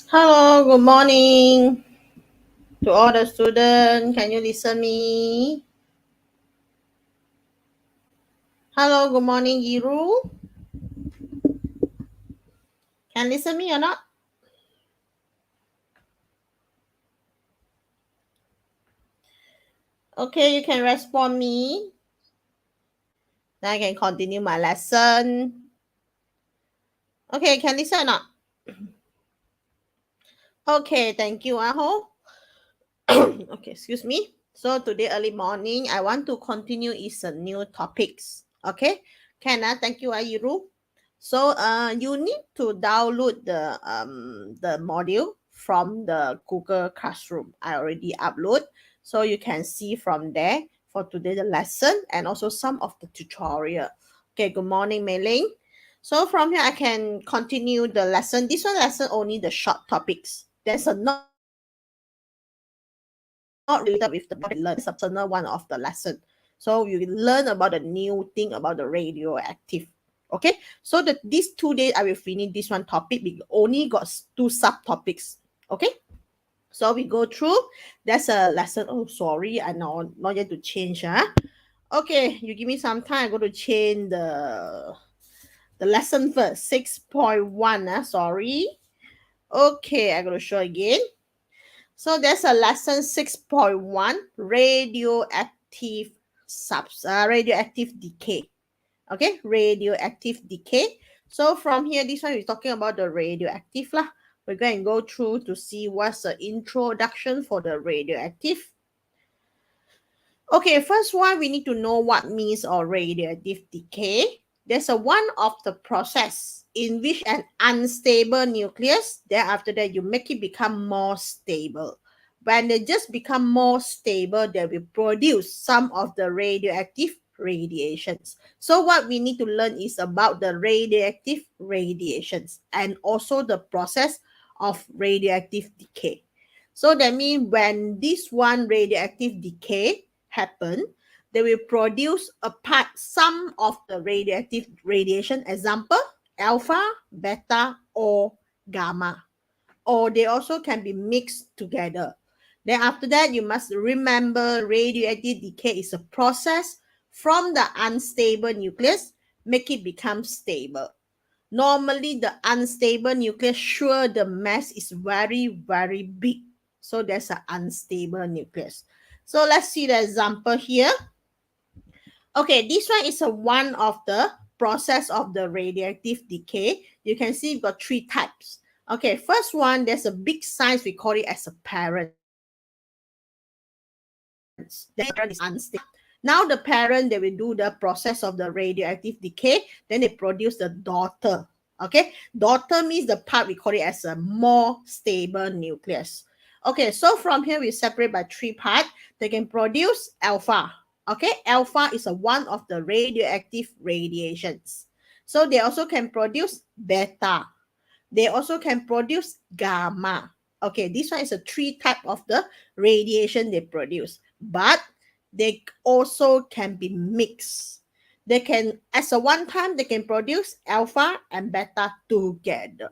Hello, good morning to all the students. Can you listen me? Hello, good morning, Giru. Can listen me or not? Okay, you can respond me. Then I can continue my lesson. Okay, can listen or not? Okay, thank you, Aho. Okay, excuse me. So today early morning, I want to continue is a new topics. Okay, can I? Thank you, Ayuru. So you need to download the module from the Google Classroom. I already upload, so you can see from there for today the lesson and also some of the tutorial. Okay, good morning, Mei Ling. So from here I can continue the lesson. This one lesson only the short topics. There's a not related with the learn substantial one of the lesson. So you learn about the new thing about the radioactive. Okay, so these 2 days I will finish this one topic. We only got two subtopics. Okay, so we go through. That's a lesson. Oh, sorry, I know not yet to change. Okay, you give me some time. I'm going to change the lesson first. 6.1. Sorry. Okay, I'm going to show again. So there's a lesson 6.1 radioactive decay. Okay, radioactive decay. So from here, this one we're talking about the radioactive lah. We're going to go through to see what's the introduction for the radioactive. Okay, first one, we need to know what means or radioactive decay. There's a one of the process in which an unstable nucleus, then after that you make it become more stable. When they just become more stable, they will produce some of the radioactive radiations. So what we need to learn is about the radioactive radiations and also the process of radioactive decay. So that means when this one radioactive decay happen, they will produce apart some of the radioactive radiation, example, alpha, beta, or gamma. Or they also can be mixed together. Then after that, you must remember radioactive decay is a process from the unstable nucleus, make it become stable. Normally, the unstable nucleus, sure, the mass is very, very big. So there's an unstable nucleus. So let's see the example here. Okay, this one is a one of the process of the radioactive decay. You can see you've got three types. Okay, first one, there's a big size, we call it as a parent. The parent is unstable. Now the parent, they will do the process of the radioactive decay, then they produce the daughter. Okay, daughter means the part we call it as a more stable nucleus. Okay, so from here we separate by three parts. They can produce alpha. Okay, alpha is a one of the radioactive radiations. So they also can produce beta. They also can produce gamma. Okay, this one is a three type of the radiation they produce, but they also can be mixed. They can, as a one time, they can produce alpha and beta together.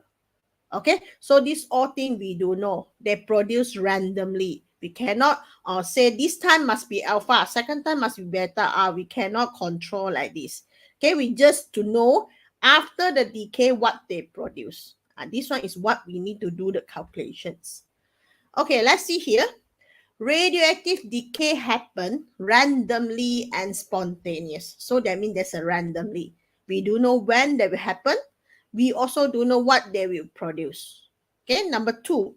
Okay, so this all thing we do know. They produce randomly. We cannot say this time must be alpha, second time must be beta. We cannot control like this. Okay, we just to know after the decay what they produce. This one is what we need to do the calculations. Okay, let's see here. Radioactive decay happen randomly and spontaneous. So that means there's a randomly. We do know when they will happen. We also do know what they will produce. Okay, number two,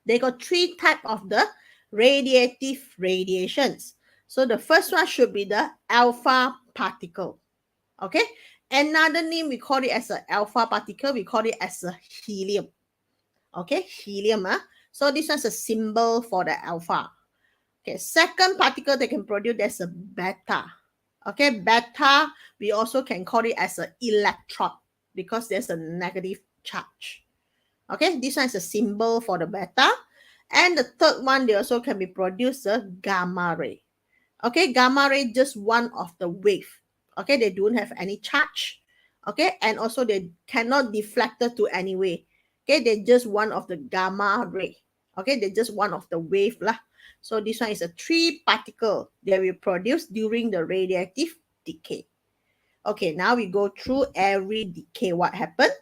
they got three type of the radioactive radiations. So the first one should be the alpha particle. Okay, another name we call it as an alpha particle. We call it as a helium. Okay, helium. So this one's a symbol for the alpha. Okay, second particle they can produce, there's a beta. Okay, beta, we also can call it as an electron because there's a negative charge. Okay, this one is a symbol for the beta. And the third one, they also can be produced a gamma ray. Okay, gamma ray just one of the wave. Okay, they don't have any charge. Okay, and also they cannot deflect to any way. Okay, they're just one of the gamma ray. Okay, they're just one of the wave lah. So this one is a 3 particle that we produce during the radioactive decay. Okay, now we go through every decay, what happened.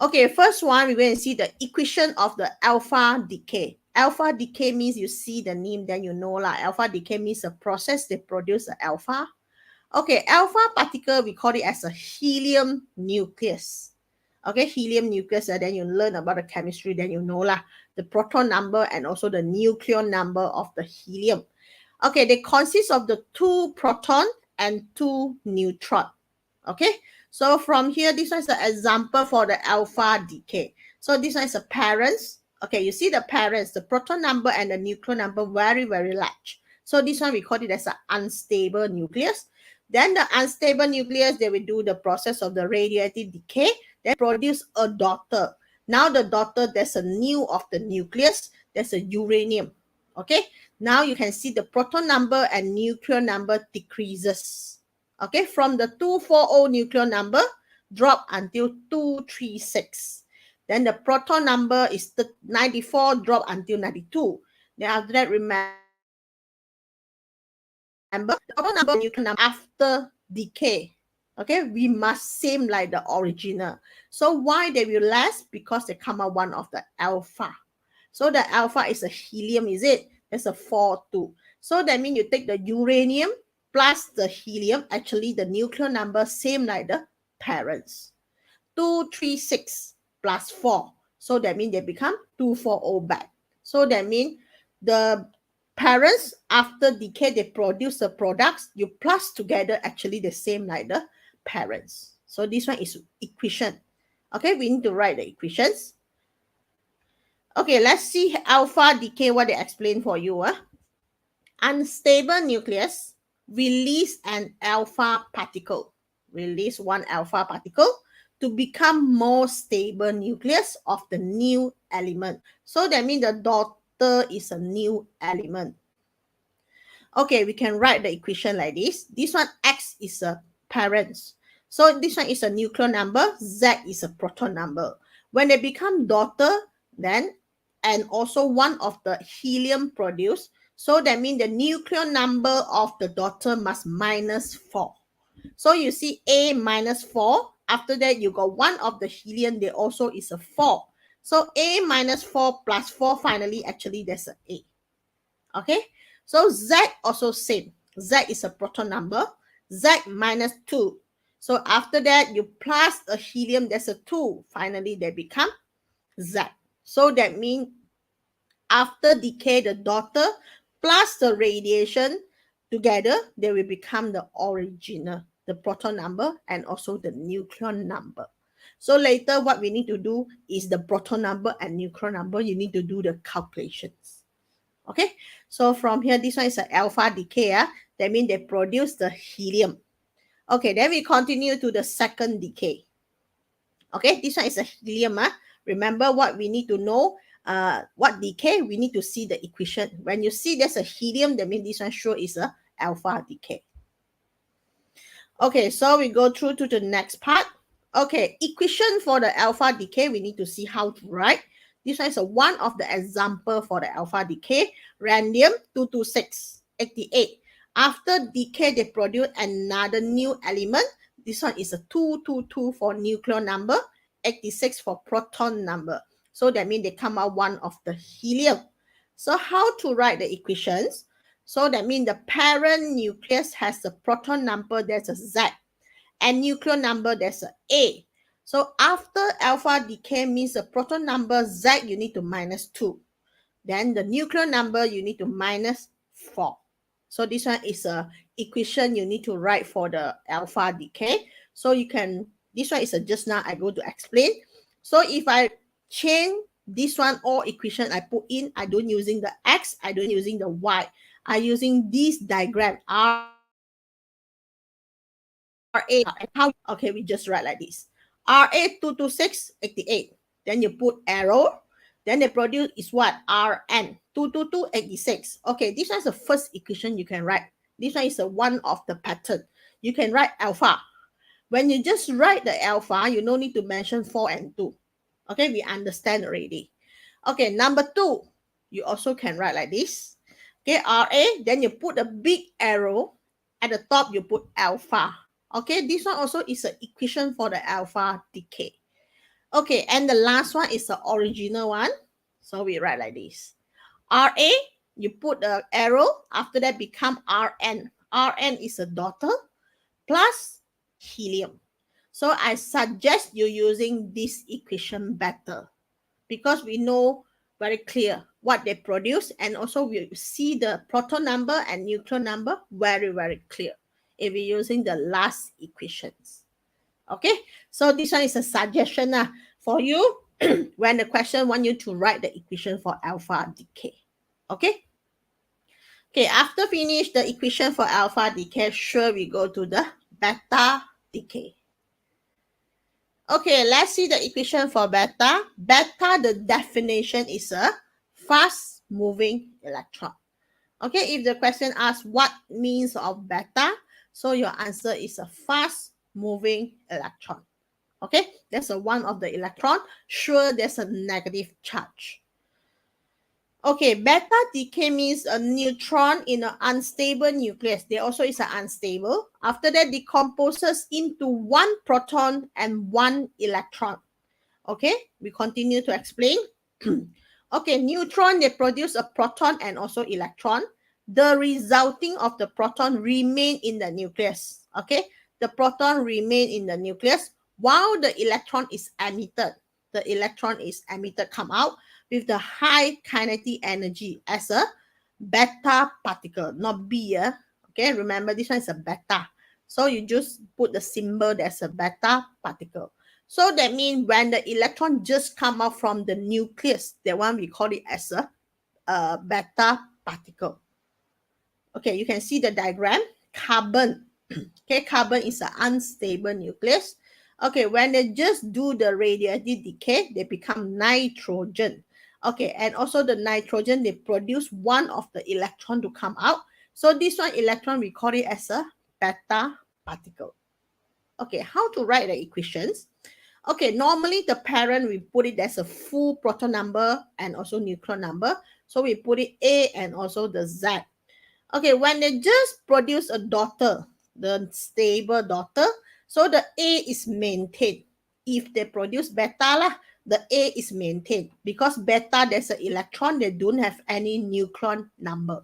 Okay, first one, we're going to see the equation of the alpha decay. Alpha decay means you see the name, then you know lah. Alpha decay means a process they produce the alpha. Okay, alpha particle, we call it as a helium nucleus. Okay, helium nucleus, then you learn about the chemistry, then you know lah, the proton number and also the nucleon number of the helium. Okay, they consist of the 2 proton and 2 neutron. Okay, so from here, this one is an example for the alpha decay. So this one is a parents. Okay, you see the parents, the proton number and the nucleon number very, very large. So this one we call it as an unstable nucleus. Then the unstable nucleus, they will do the process of the radioactive decay, then produce a daughter. Now the daughter, there's a new of the nucleus, there's a uranium. Okay, now you can see the proton number and nucleon number decreases. Okay, from the 240 nucleon number, drop until 236. Then the proton number is 94, drop until 92. Then after that, remember, the proton number and nucleon number after decay. Okay, we must same like the original. So why they will less? Because they come out one of the alpha. So the alpha is a helium, is it? There's a 4-2. So that means you take the uranium plus the helium, actually the nucleon number same like the parents. 236 plus 4. So that means they become 240 back. So that means the parents, after decay, they produce the products, you plus together, actually the same like the parents. So this one is equation. Okay, we need to write the equations. Okay, let's see alpha decay, what they explain for you. Unstable nucleus release an alpha particle. Release one alpha particle to become more stable nucleus of the new element. So that means the daughter is a new element. Okay, we can write the equation like this. This one, X is a parents. So this one is a nucleon number, Z is a proton number. When they become daughter, then, and also one of the helium produced, so that means the nucleon number of the daughter must minus 4. So you see A minus 4. After that, you got one of the helium, there also is a 4. So A minus 4 plus 4, finally, actually, there's an A. Okay, so Z also same. Z is a proton number. Z minus 2. So after that, you plus a helium, there's a 2. Finally, they become Z. So that means after decay, the daughter plus the radiation together, they will become the original, the proton number and also the nucleon number. So later, what we need to do is the proton number and nucleon number. You need to do the calculations. Okay, so from here, this one is an alpha decay. That means they produce the helium. Okay, then we continue to the second decay. Okay, this one is a helium. Remember what we need to know. What decay? We need to see the equation. When you see there's a helium, that means this one sure is a alpha decay. Okay, so we go through to the next part. Okay, equation for the alpha decay, we need to see how to write. This one is one of the example for the alpha decay. Radium 226, 88. After decay, they produce another new element. This one is a 222 for nucleon number, 86 for proton number. So that means they come out one of the helium. So how to write the equations? So that means the parent nucleus has a proton number, there's a Z, and nucleon number, there's a A. So after alpha decay means the proton number Z, you need to minus 2. Then the nucleon number, you need to minus 4. So this one is a equation you need to write for the alpha decay. So you can, this one is a just now I go to explain. So if I change this one or equation I put in, I don't using the X, I don't using the Y. I using this diagram, RA. Okay, we just write like this. RA 226, 88. Then you put arrow. Then they produce is what? RN 222, 86. Okay, this one is the first equation you can write. This one is one of the pattern. You can write alpha. When you just write the alpha, you no need to mention 4 and 2. Okay, we understand already. Okay, number 2, you also can write like this. Okay, Ra, then you put a big arrow. At the top, you put alpha. Okay, this one also is an equation for the alpha decay. Okay, and the last one is the original one. So we write like this. Ra, you put the arrow, after that become Rn. Rn is a daughter plus helium. So I suggest you using this equation better because we know very clear what they produce, and also we see the proton number and neutron number very, very clear if we're using the last equations. Okay, so this one is a suggestion for you when the question want you to write the equation for alpha decay. Okay. Okay, after finish the equation for alpha decay, sure we go to the beta decay. Okay, let's see the equation for beta. Beta, the definition is a fast moving electron. Okay, if the question asks what means of beta, so your answer is a fast moving electron. Okay, that's a one of the electron. Sure, there's a negative charge. Okay, beta decay means a neutron in an unstable nucleus. There also is an unstable. After that, decomposes into one proton and one electron. Okay, we continue to explain. Okay, neutron, they produce a proton and also electron. The resulting of the proton remain in the nucleus. Okay, the proton remain in the nucleus while the electron is emitted. The electron is emitted, come out with the high kinetic energy as a beta particle, not B. Okay, remember this one is a beta. So you just put the symbol that's a beta particle. So that means when the electron just come out from the nucleus, that one we call it as a beta particle. Okay, you can see the diagram. Carbon. Okay, carbon is an unstable nucleus. Okay, when they just do the radioactive decay, they become nitrogen. Okay, and also the nitrogen, they produce one of the electron to come out. So this one electron, we call it as a beta particle. Okay, how to write the equations? Okay, normally the parent, we put it as a full proton number and also neutron number. So we put it A and also the Z. Okay, when they just produce a daughter, the stable daughter, so the A is maintained. If they produce beta, the A is maintained because beta, there's an electron, they don't have any neutron number.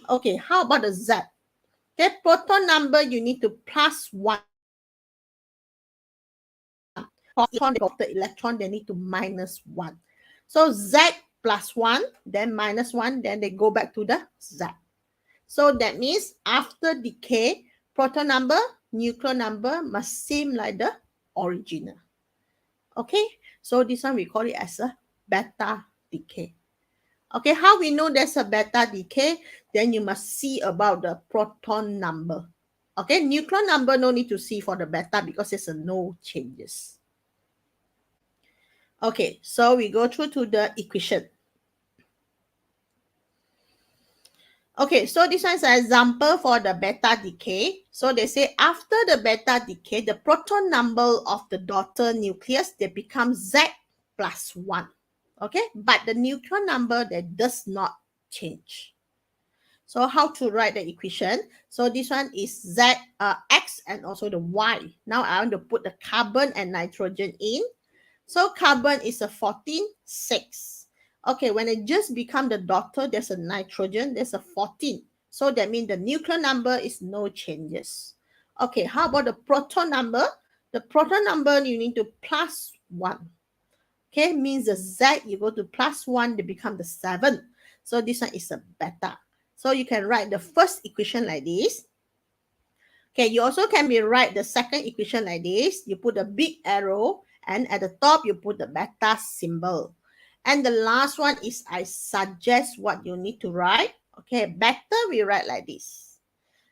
Okay, how about the Z? Okay, proton number, you need to plus 1. For the electron, they need to minus 1. So Z plus 1, then minus 1, then they go back to the Z. So that means after decay, proton number, neutron number must seem like the original. Okay, so this one we call it as a beta decay. Okay, how we know there's a beta decay? Then you must see about the proton number. Okay, neutron number no need to see for the beta because there's no changes. Okay, so we go through to the equation. Okay, so this one is an example for the beta decay. So they say after the beta decay, the proton number of the daughter nucleus, they become Z plus 1. Okay, but the neutron number, that does not change. So how to write the equation? So this one is Z, X and also the Y. Now I want to put the carbon and nitrogen in. So carbon is a 14, 6. Okay, when it just become the daughter, there's a nitrogen, there's a 14. So that means the neutron number is no changes. Okay, how about the proton number? The proton number, you need to plus 1. Okay, means the Z, you go to plus 1, they become the 7. So this one is a beta. So you can write the first equation like this. Okay, you also can write the second equation like this. You put a big arrow and at the top you put the beta symbol. And the last one is I suggest what you need to write. Okay, beta we write like this.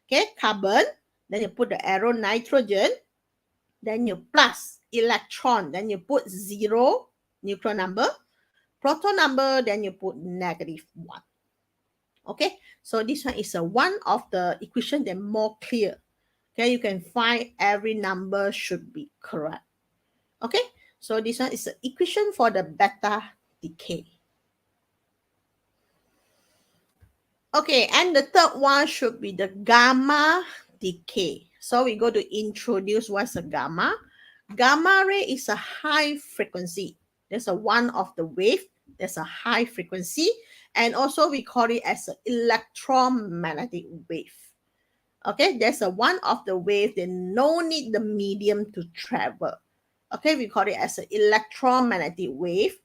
Okay, carbon, then you put the arrow nitrogen, then you plus electron, then you put 0, neutron number, proton number, then you put negative 1. Okay, so this one is one of the equation that more clear. Okay, you can find every number should be correct. Okay, so this one is the equation for the beta decay. Okay, and the third one should be the gamma decay. So we go to introduce what's a gamma. Gamma ray is a high frequency. There's a one of the wave. There's a high frequency. And also we call it as an electromagnetic wave. Okay, there's a one of the wave. Then no need the medium to travel. Okay, we call it as an electromagnetic wave.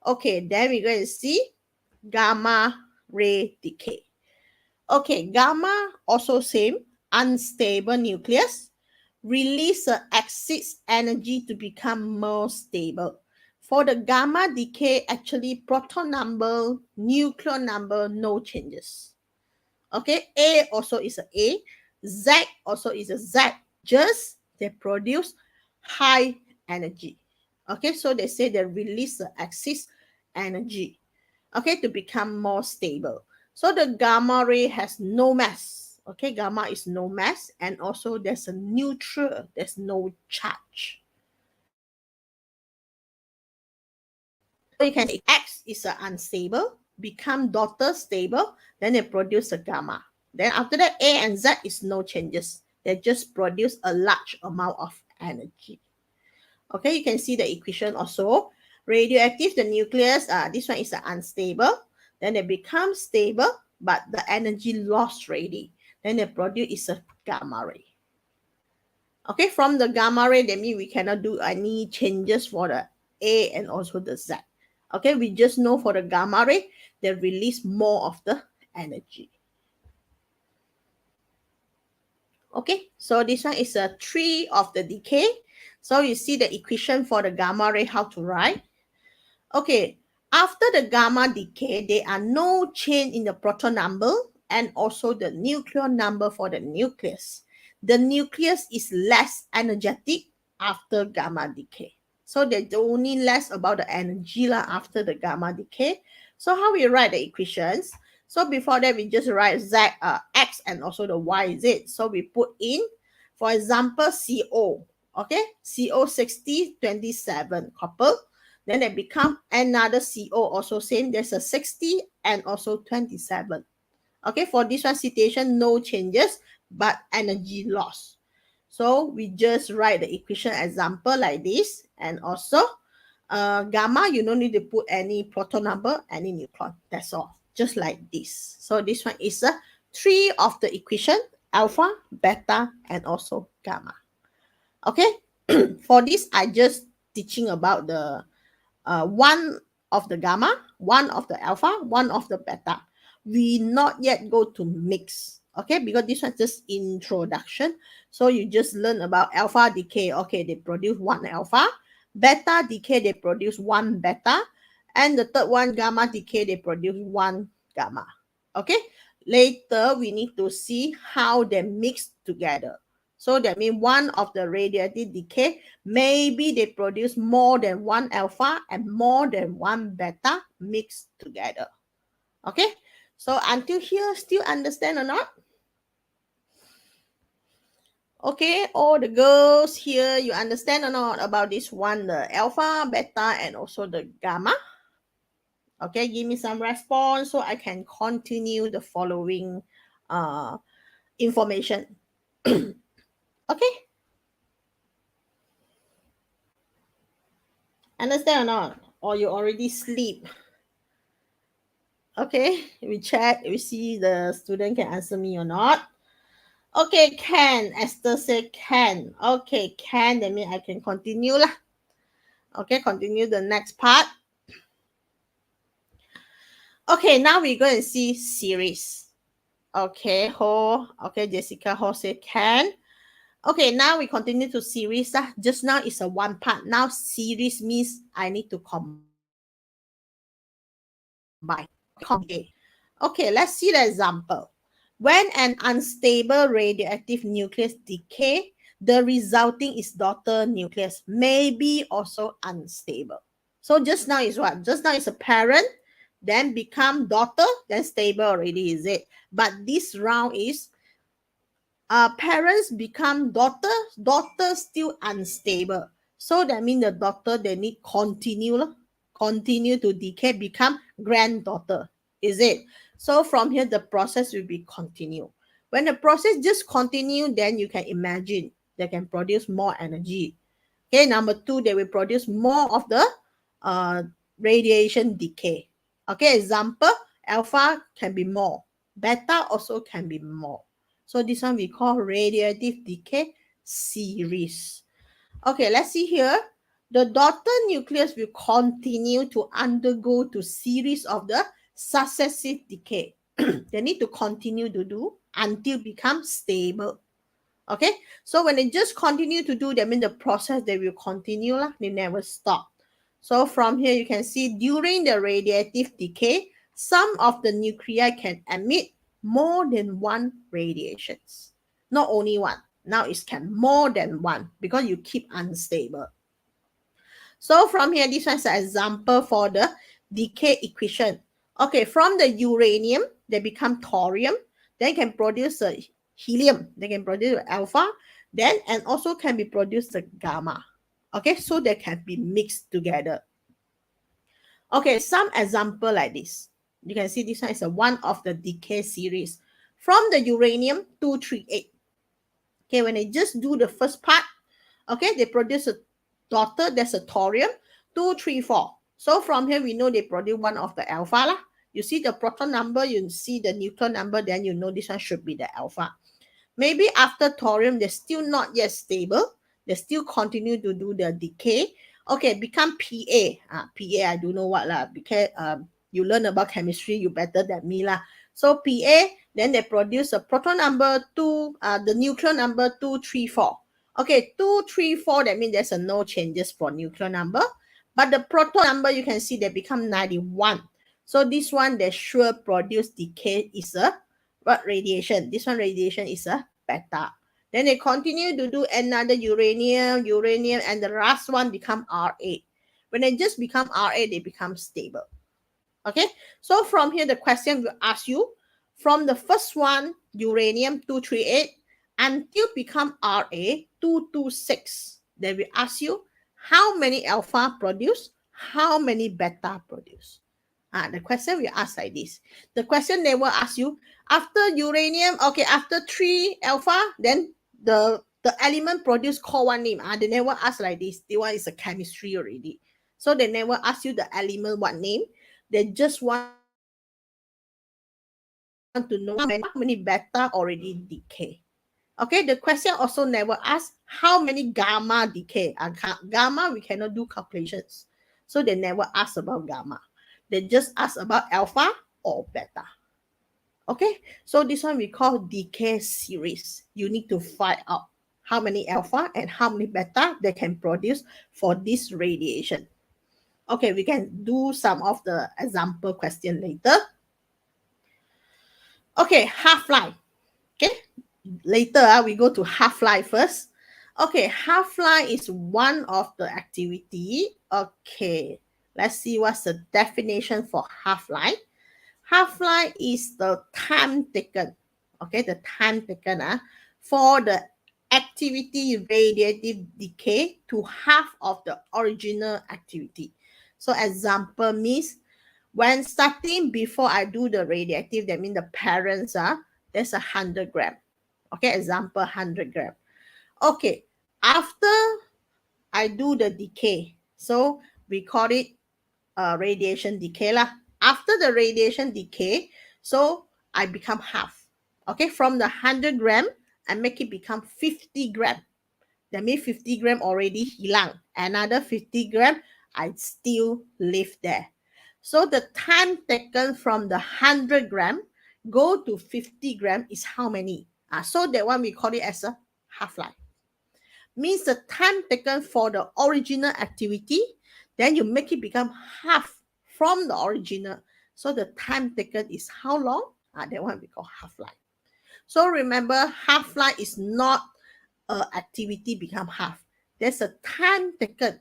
Okay, then we're going to see gamma ray decay. Okay, gamma also same, unstable nucleus, release the excess energy to become more stable. For the gamma decay, actually proton number, nucleon number, no changes. Okay, A also is a A, Z also is a Z, just they produce high energy. Okay, so they say they release the excess energy, okay, to become more stable. So the gamma ray has no mass. Okay, gamma is no mass, and also there's a neutral, there's no charge. So you can say X is unstable, become daughter stable, then they produce a gamma. Then after that, A and Z is no changes. They just produce a large amount of energy. Okay, you can see the equation also. Radioactive, the nucleus, this one is unstable. Then they become stable, but the energy lost already. Then they produce is a gamma ray. Okay, from the gamma ray, that means we cannot do any changes for the A and also the Z. Okay, we just know for the gamma ray, they release more of the energy. Okay, so this one is a 3 of the decay. So you see the equation for the gamma ray, how to write. Okay, after the gamma decay, there are no change in the proton number and also the nucleon number for the nucleus. The nucleus is less energetic after gamma decay. So there's only less about the energy after the gamma decay. So how we write the equations? So before that, we just write Z, X and also the Y, Z. So we put in, for example, CO. Okay, CO 6027 copper. Then they become another CO also same. There's a 60 and also 27. Okay, for this one situation, no changes, but energy loss. So we just write the equation example like this. And also gamma, you don't need to put any proton number, any neutron. That's all. Just like this. So this one is a 3 of the equation, alpha, beta, and also gamma. Okay, for this, I just teaching about the one of the gamma, one of the alpha, one of the beta. We not yet go to mix, okay, because this one just introduction. So you just learn about alpha decay. Okay, they produce one alpha. Beta decay, they produce one beta. And the third one, gamma decay, they produce one gamma. Okay, later we need to see how they mix together. So that means one of the radioactive decay, maybe they produce more than one alpha and more than one beta mixed together. Okay, so until here, still understand or not? Okay, all the girls here, you understand or not about this one, the alpha, beta, and also the gamma? Okay, give me some response so I can continue the following information. Okay, understand or not? Or you already sleep? Okay, we check, we see the student can answer me or not. Okay, can. Esther said can. Okay, can. That means I can continue lah. Okay, continue the next part. Okay, now we're going to see series. Okay, okay, Jessica Ho said can. Okay, now we continue to series. Just now it's a one part. Now series means I need to combine. Okay, let's see the example. When an unstable radioactive nucleus decay, the resulting is daughter nucleus may be also unstable. So just now is what? Just now is a parent, then become daughter, then stable already, is it? But this round is parents become daughter, daughter still unstable. So that means the daughter, they need continue to decay, become granddaughter. Is it? So from here, the process will be continue. When the process just continue, then you can imagine they can produce more energy. Okay, number two, they will produce more of the uh, radiation decay. Okay, example, alpha can be more, beta also can be more. So this one we call radioactive decay series. Okay, let's see here. The daughter nucleus will continue to undergo to series of the successive decay. They need to continue to do until become stable. Okay, so when they just continue to do, that means the process they will continue lah. They never stop. So from here you can see during the radiative decay, some of the nuclei can emit more than one radiations. Not only one. Now it can more than one because you keep unstable. So from here, this one is an example for the decay equation. Okay, from the uranium, they become thorium, then can produce a helium, they can produce alpha, then and also can be produced a gamma. Okay, so they can be mixed together. Okay, some example like this. You can see this one is a one of the decay series. From the uranium 238. Okay, when they just do the first part, okay, they produce a daughter, that's a thorium, 234. So from here, we know they produce one of the alpha lah. You see the proton number, you see the neutron number, then you know this one should be the alpha. Maybe after thorium, they're still not yet stable. They still continue to do the decay. Okay, become Pa. Pa, I don't know what lah, because you learn about chemistry, you better than me lah. So Pa, then they produce a proton number 2, the neutron number 234. Okay, 234, that means there's no changes for neutron number. But the proton number, you can see they become 91. So this one, they sure produce decay is a what radiation? This one radiation is a beta. Then they continue to do another uranium, and the last one become Ra. When they just become Ra, they become stable. Okay, so from here, the question will ask you, from the first one, uranium 238, until become Ra 226, they will ask you, how many alpha produce, how many beta produce? The question will ask like this. The question never ask you, after uranium, okay, after 3 alpha, then the element produce call one name. They never ask like this. This one is a chemistry already. So they never ask you the element what name. They just want to know how many beta already decay. Okay, the question also never asks how many gamma decay. Gamma, we cannot do calculations. So they never ask about gamma. They just ask about alpha or beta. Okay, so this one we call decay series. You need to find out how many alpha and how many beta they can produce for this radiation. Okay, we can do some of the example question later. Okay, half-life. Okay, later we go to half-life first. Okay, half-life is one of the activity. Okay, let's see what's the definition for half-life. Half-life is the time taken. Okay, the time taken for the activity radiative decay to half of the original activity. So example means when starting before I do the radioactive, that means the parents there's 100 gram. Okay, example 100 gram. Okay, after I do the decay, so we call it radiation decay lah. After the radiation decay, so I become half. Okay, from the 100 gram, I make it become 50 gram. That means 50 gram already hilang. Another 50 gram, I still live there. So the time taken from the 100 gram go to 50 gram is how many? So that one we call it as a half-life. Means the time taken for the original activity, then you make it become half from the original. So the time taken is how long? That one we call half-life. So remember, half-life is not activity become half. There's a time taken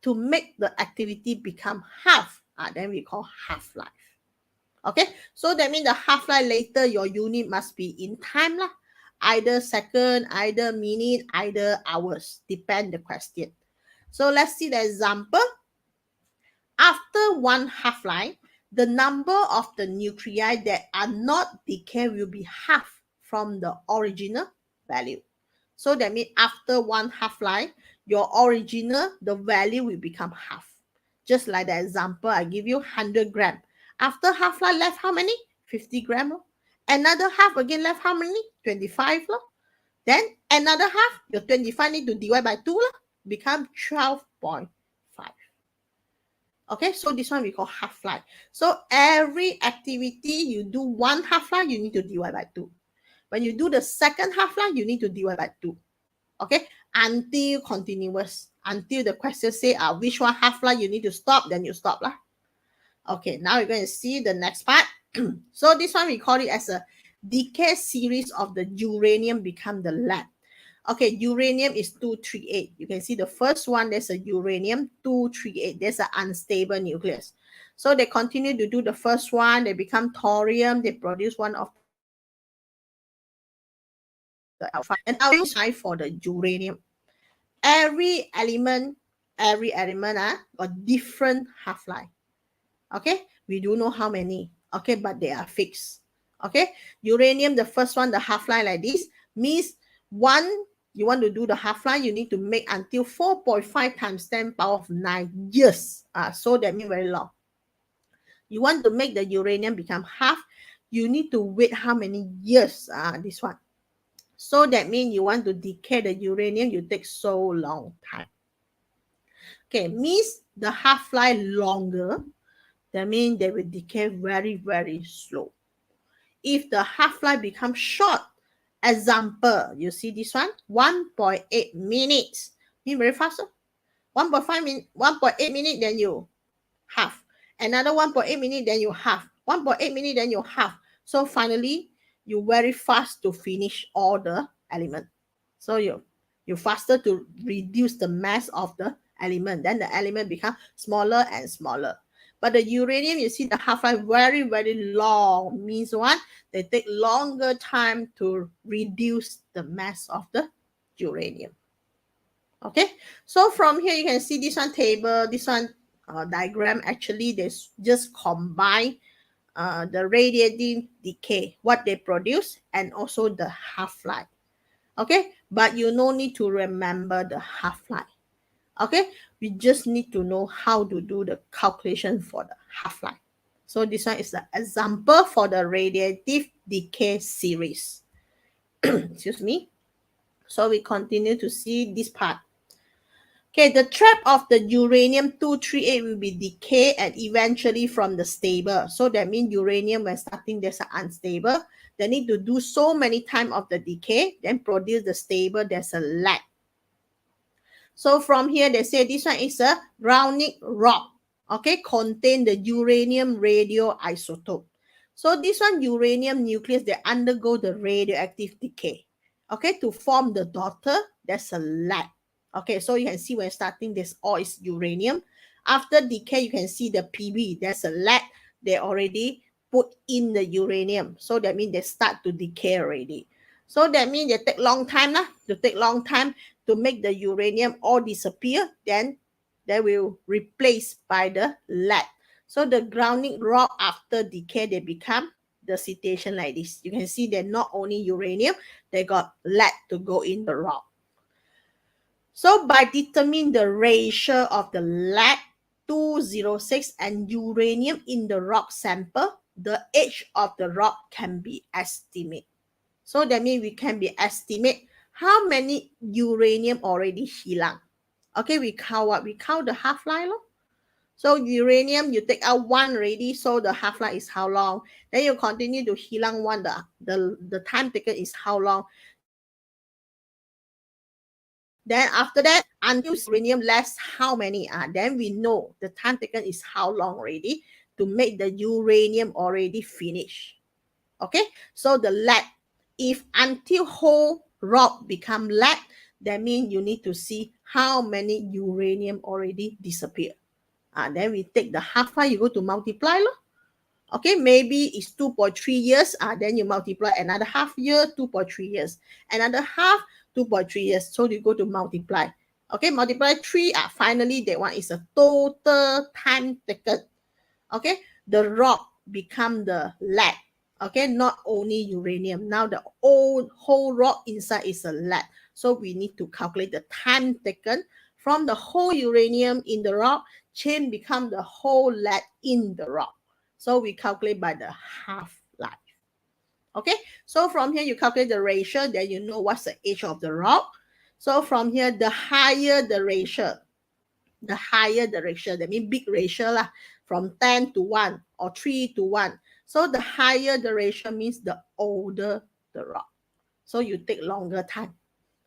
to make the activity become half. Then we call half-life. Okay, so that means the half-life later, your unit must be in time lah. either second, either minute, either hours, depend the question. So let's see the example. After one half-life, the number of the nuclei that are not decayed will be half from the original value. So that means after one half-life, your original, the value will become half. Just like the example I give you, 100 gram. After half-life left how many? 50 gram. Another half again left how many? 25. Then another half, your 25 need to divide by 2. Become 12.5. Okay, so this one we call half-life. So every activity you do one half-life, you need to divide by 2. When you do the second half-life, you need to divide by 2. Okay, until continuous, until the question say which one half-life you need to stop, then you stop lah. Okay, now you're going to see the next part. So this one we call it as a decay series of the uranium become the lead. Okay, uranium is 238. You can see the first one, there's a uranium 238. There's an unstable nucleus. So they continue to do the first one. They become thorium. They produce one of the alpha. And alpha is for the uranium. Every element got different half-life. Okay, we do know how many. Okay, but they are fixed. Okay, uranium, the first one, the half-life like this means one. You want to do the half-life, you need to make until 4.5 times 10 power of 9 years. So that means very long. You want to make the uranium become half, you need to wait how many years? This one. So that means you want to decay the uranium, you take so long time. Okay, means the half-life longer, that means they will decay very, very slow. If the half-life becomes short, example, you see this one, 1.8 minutes. Mean very fast. 1.5 minutes, 1.8 minutes, then you half. Another 1.8 minutes, then you half. 1.8 minutes, then you half. So finally, you very fast to finish all the element. So you faster to reduce the mass of the element. Then the element become smaller and smaller. But the uranium, you see the half-life very, very long. Means what? They take longer time to reduce the mass of the uranium. Okay, so from here you can see this one table, this one diagram. Actually, they just combine the radiative decay, what they produce, and also the half-life. Okay, but you no need to remember the half-life. Okay, we just need to know how to do the calculation for the half-life. So this one is the example for the radiative decay series. Excuse me. So we continue to see this part. Okay, the trap of the uranium-238 will be decay and eventually from the stable. So that means uranium, when starting, there's an unstable. They need to do so many times of the decay, then produce the stable, there's a lag. So from here, they say this one is a grounding rock, okay, contain the uranium radioisotope. So this one, uranium nucleus, they undergo the radioactive decay, okay, to form the daughter, there's a lag. Okay, so you can see when starting, this all is uranium. After decay, you can see the PB, there's a lag. They already put in the uranium. So that means they start to decay already. So that means they take long time to make the uranium all disappear. Then they will replace by the lead. So the grounding rock after decay, they become the situation like this. You can see they're not only uranium, they got lead to go in the rock. So by determining the ratio of the lead 206 and uranium in the rock sample, the age of the rock can be estimated. So that means we can be estimate how many uranium already hilang. Okay, we count what? We count the half-life. So uranium, you take out one already, so the half-life is how long? Then you continue to hilang one, the time taken is how long? Then after that, until uranium lasts how many? Then we know the time taken is how long already to make the uranium already finish. Okay, so the lead, if until whole rock become lead, that means you need to see how many uranium already disappear. Then we take the half-life, you go to multiply. Okay, maybe it's 2.3 years, then you multiply another half year, 2.3 years, another half, 2.3 years. So you go to multiply. Okay, multiply 3, finally that one is a total time taken. Okay, the rock become the lead. Okay, not only uranium. Now the whole rock inside is a lead. So we need to calculate the time taken from the whole uranium in the rock, change become the whole lead in the rock. So we calculate by the half-life. Okay, so from here you calculate the ratio, then you know what's the age of the rock. So from here, the higher the ratio, that means big ratio lah, from 10 to 1 or 3 to 1. So the higher the ratio means the older the rock. So you take longer time.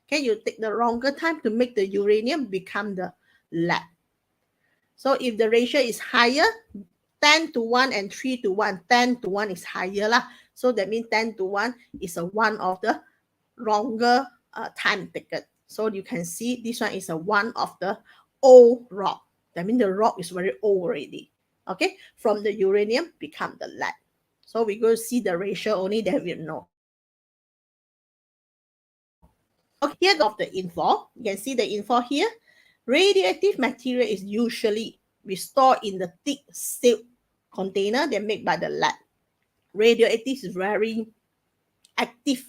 Okay, you take the longer time to make the uranium become the lead. So if the ratio is higher, 10 to 1 and 3 to 1, 10 to 1 is higher lah. So that means 10 to 1 is a one of the longer time taken. So you can see this one is a one of the old rock. That means the rock is very old already. Okay, from the uranium become the lead. So we go see the ratio only, that we know. Okay, here of the info, you can see the info here. Radioactive material is usually stored in the thick sealed container that made by the lead. Radioactive is very active.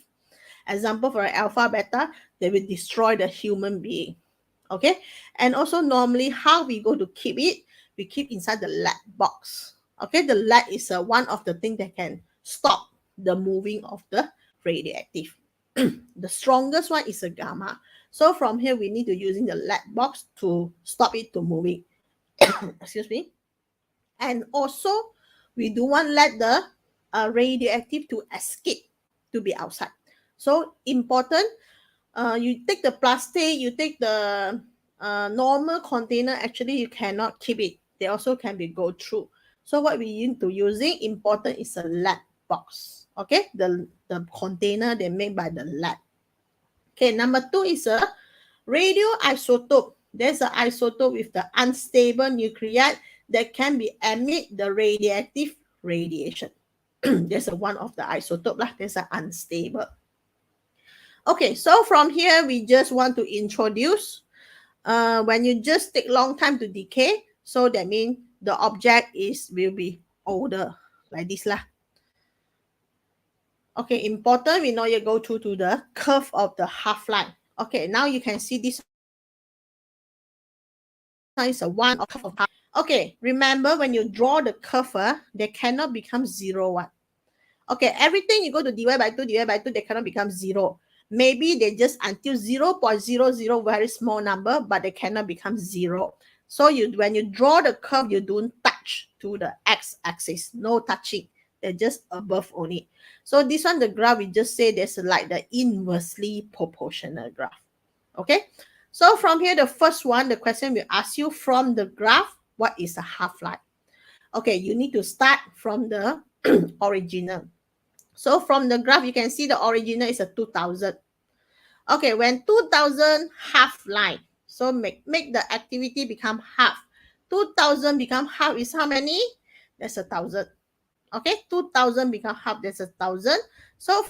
Example for alpha, beta, they will destroy the human being. Okay, and also normally how we go to keep it, we keep inside the lead box. Okay, the lead is one of the things that can stop the moving of the radioactive. The strongest one is a gamma. So from here we need to using the lead box to stop it to moving. Excuse me. And also we do want let the radioactive to escape to be outside. So important, you take the plastic, you take the normal container, actually you cannot keep it. They also can be go through. So what we need to using, important is a lead box. Okay, the container they made by the lead. Okay, number 2 is a radioisotope. There's an isotope with the unstable nuclei that can be emit the radioactive radiation. There's a one of the isotope lah. There's an unstable. Okay, so from here we just want to introduce when you just take long time to decay, so that means the object will be older like this lah. Okay, important, we know you go through to the curve of the half-life. Okay, now you can see this is a one of curve of half. Okay, remember when you draw the curve, they cannot become 0, 1. Okay, everything you go to divide by 2, they cannot become 0. Maybe they just until 0.00, very small number, but they cannot become 0. So when you draw the curve, you don't touch to the x-axis, no touching. They're just above only. So this one, the graph, we just say there's like the inversely proportional graph. Okay, so from here, the first one, the question will ask you from the graph, what is the half-life? Okay, you need to start from the original. So from the graph, you can see the original is a 2000. Okay, when 2000 half-life, so make the activity become half. 2000 become half is how many? That's 1,000. Okay, 2000 become half, that's 1,000. So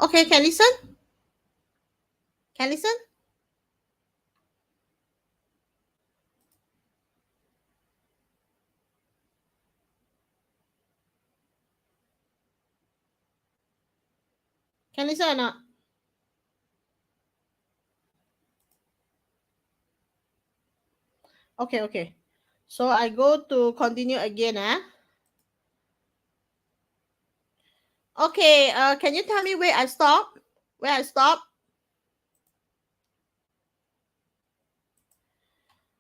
Okay, can listen? Can listen? Can listen or not? Okay, okay. So I go to continue again. Okay, can you tell me where I stop? Where I stop?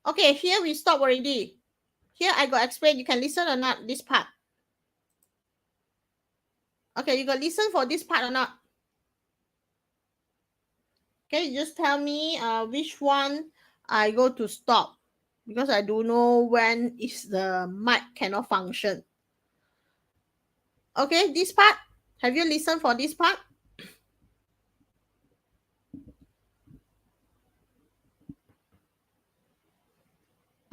Okay, here we stop already. Here I got explain. You can listen or not this part. Okay, you got listen for this part or not? Okay, you just tell me which one I go to stop, because I don't know when is the mic cannot function. Okay, this part. Have you listened for this part?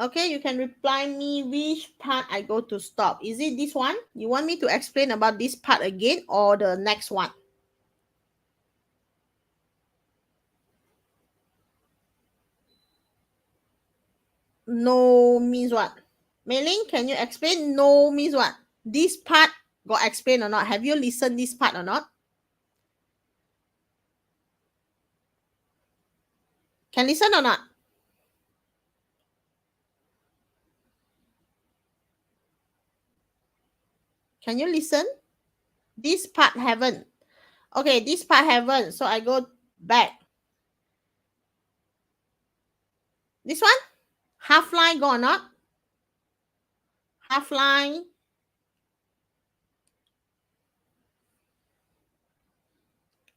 Okay, you can reply me which part I go to stop. Is it this one? You want me to explain about this part again or the next one? No means what? Mei-Ling, can you explain? No means what? This part got explained or not? Have you listened this part or not? Can listen or not? Can you listen? This part haven't. Okay, this part haven't. So I go back. This one? Half line go or not? Half line.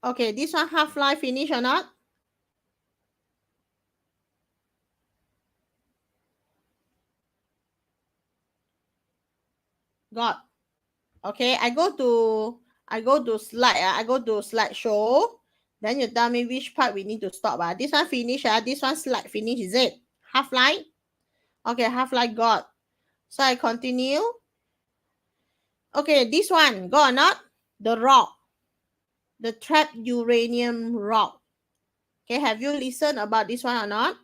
Okay, this one half line finish or not? Got. Okay, I go to slide. I go to slideshow. Then you tell me which part we need to stop. This one finish. This one slide finish, is it? Half line? Okay, half line got. So I continue. Okay, this one, go or not? The rock. The trapped uranium rock. Okay, have you listened about this one or not?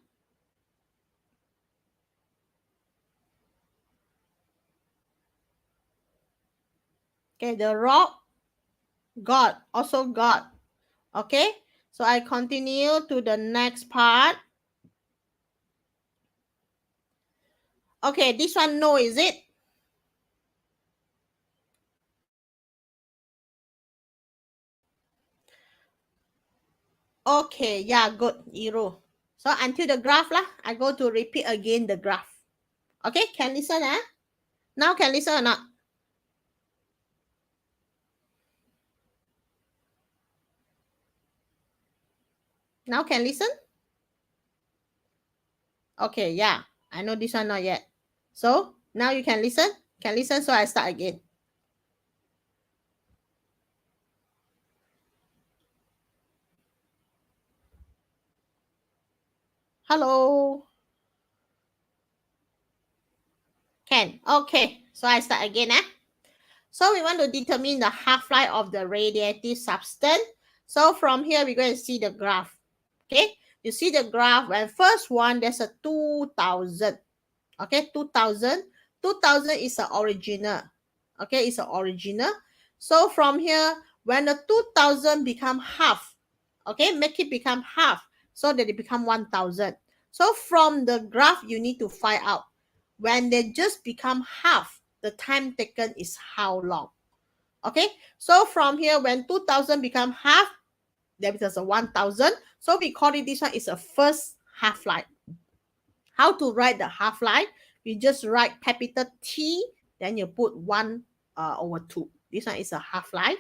Okay, the rock got. Also got. Okay, so I continue to the next part. Okay, this one no, is it? Okay, yeah, good, Iro. So until the graph lah, I go to repeat again the graph. Okay, can listen Now can listen or not? Now can listen? Okay, yeah, I know this one not yet. So now you can listen? Can listen, so I start again. Hello? Can. Okay, so I start again. So we want to determine the half-life of the radioactive substance. So from here, we're going to see the graph. Okay, you see the graph. When first one, there's a 2000. Okay, 2000. 2000 is the original. Okay, it's the original. So from here, when the 2000 become half, okay, make it become half so that it become 1000. So from the graph, you need to find out when they just become half, the time taken is how long. Okay, so from here, when 2000 become half, there becomes a 1000. So we call it, this one is a first half-life. How to write the half-life? You just write capital T, then you put 1 over 2. This one is a half-life.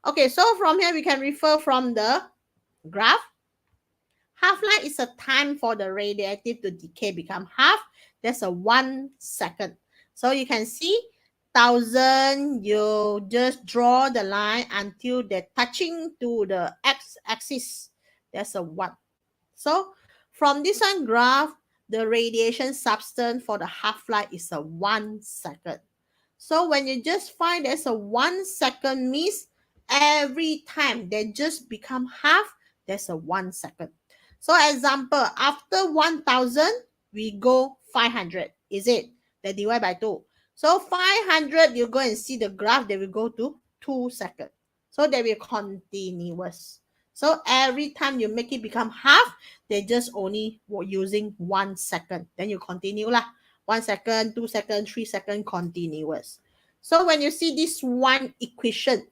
Okay, so from here, we can refer from the graph. Half-life is a time for the radioactive to decay become half. That's a 1 second. So you can see 1000, you just draw the line until they're touching to the x-axis. That's a 1. So from this one graph, the radiation substance for the half-life is a 1 second. So when you just find there's a 1 second means every time they just become half, there's a 1 second. So example, after 1000, we go 500. Is it? They divide by 2. So 500, you go and see the graph, they will go to 2 seconds. So they will continuous. So every time you make it become half, they just only using 1 second. Then you continue lah. 1 second, 2 seconds, 3 seconds, continuous. So when you see this one equation,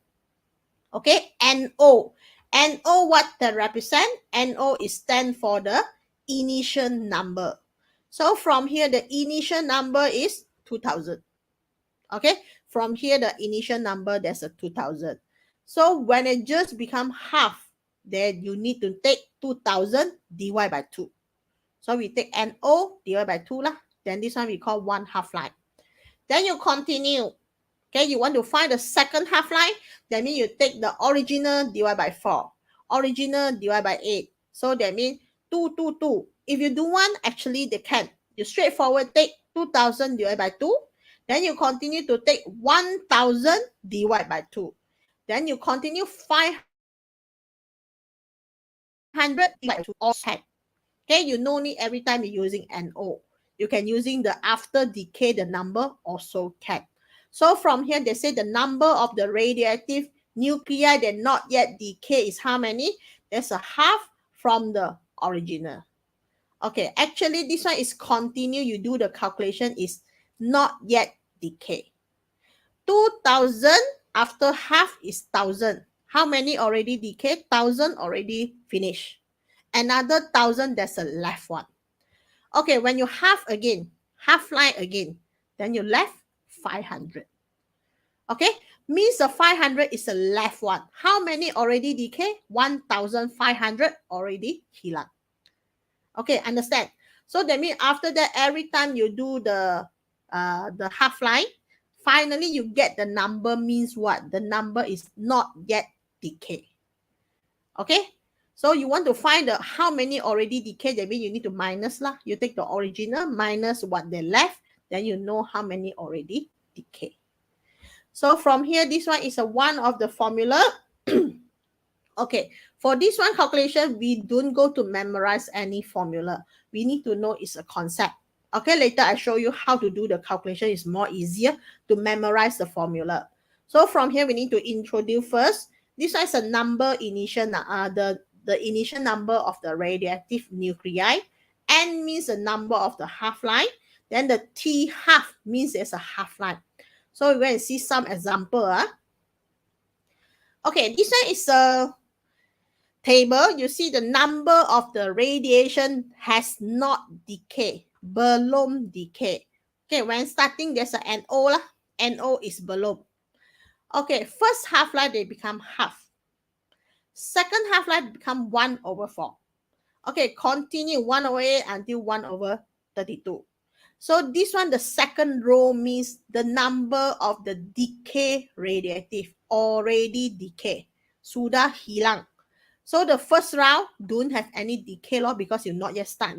okay, NO. NO, what that represent? NO is stand for the initial number. So from here, the initial number is 2000. Okay, from here, the initial number, there's a 2000. So when it just become half, then you need to take 2000 divided by 2. So we take NO divided by 2 lah. Then this one we call 1 half-life. Then you continue. Okay, you want to find the second half-life, that means you take the original divided by 4. Original divided by 8. So that means 2, 2, 2. If you do one, actually they can. You straightforward take 2000 divided by 2. Then you continue to take 1000 divided by 2. Then you continue 500 divided by 2. All set. Okay, you no need every time you're using NO. You can using the after decay, the number also can. So from here, they say the number of the radioactive nuclei that not yet decay is how many? There's a half from the original. Okay, actually this one is continue. You do the calculation is not yet decay. 2000 after half is 1000. How many already decay? 1000 already finished. Another 1000, there's a left one. Okay, when you half again, half-life again, then you left 500. Okay, means the 500 is the left one. How many already decay? 1500 already hilang. Okay, understand? So that means after that, every time you do the half-life, finally you get the number means what? The number is not yet decay. Okay, so you want to find the how many already decay, that means you need to minus lah. You take the original minus what they left, then you know how many already decay. So from here, this one is a one of the formula. Okay, for this one calculation, we don't go to memorize any formula. We need to know it's a concept. Okay, later I show you how to do the calculation. It's more easier to memorize the formula. So from here, we need to introduce first. This one is a number initial, the initial number of the radioactive nuclei. N means the number of the half-life. Then the T half means there's a half-life. So we're going to see some example. Okay, this one is a table. You see the number of the radiation has not decayed, balloon decay. Okay, when starting, there's a NO lah. NO is balloon. Okay, first half-life, they become half. Second half-life become 1/4. Okay, continue 1/8 until 1/32. So this one, the second row means the number of the decay radioactive, already decay. Sudah hilang. So the first round don't have any decay law because you not yet start.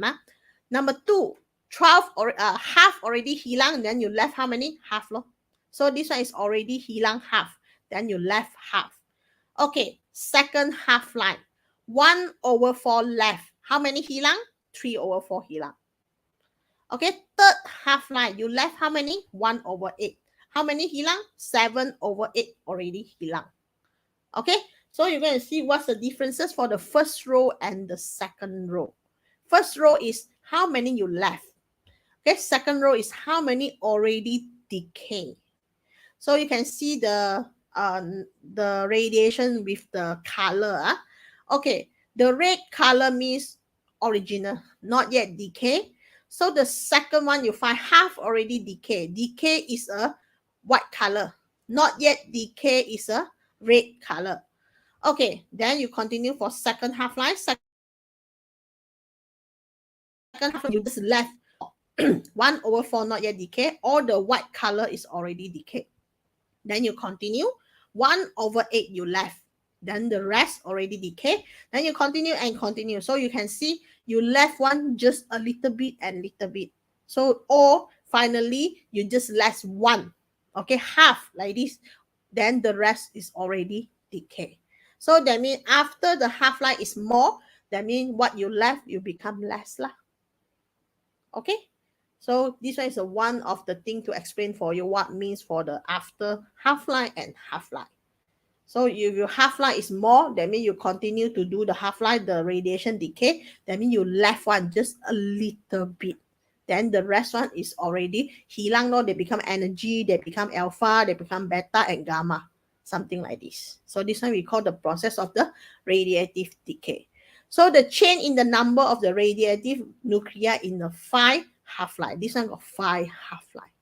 Number 2, 12 or half already hilang, then you left how many? Half law. So this one is already hilang half, then you left half. Okay, second half-life, 1/4 left. How many hilang? 3/4 hilang. Okay, third half-life, you left how many? 1/8. How many hilang? 7/8 already hilang. Okay, so you're going to see what's the differences for the first row and the second row. First row is how many you left. Okay, second row is how many already decay. So you can see the radiation with the color. Okay, the red color means original, not yet decay. So the second one, you find half already decay. Decay is a white color. Not yet decay is a red color. Okay, then you continue for second half-life. Second half-life, you just left 1/4 not yet decay. All the white color is already decay. Then you continue 1/8 you left. Then the rest already decay. Then you continue and continue. So you can see you left one just a little bit and little bit. So or finally you just left one. Okay, half like this. Then the rest is already decay. So that means after the half-life is more, that means what you left, you become less lah. Okay? So this one is one of the thing to explain for you what means for the after half-life and half-life. So if your half-life is more, that means you continue to do the half-life, the radiation decay. That means you left one just a little bit. Then the rest one is already hilang, no, they become energy, they become alpha, they become beta and gamma, something like this. So this one we call the process of the radiative decay. So the change in the number of the radiative nuclei in the 5 half-life. This one got 5 half-life.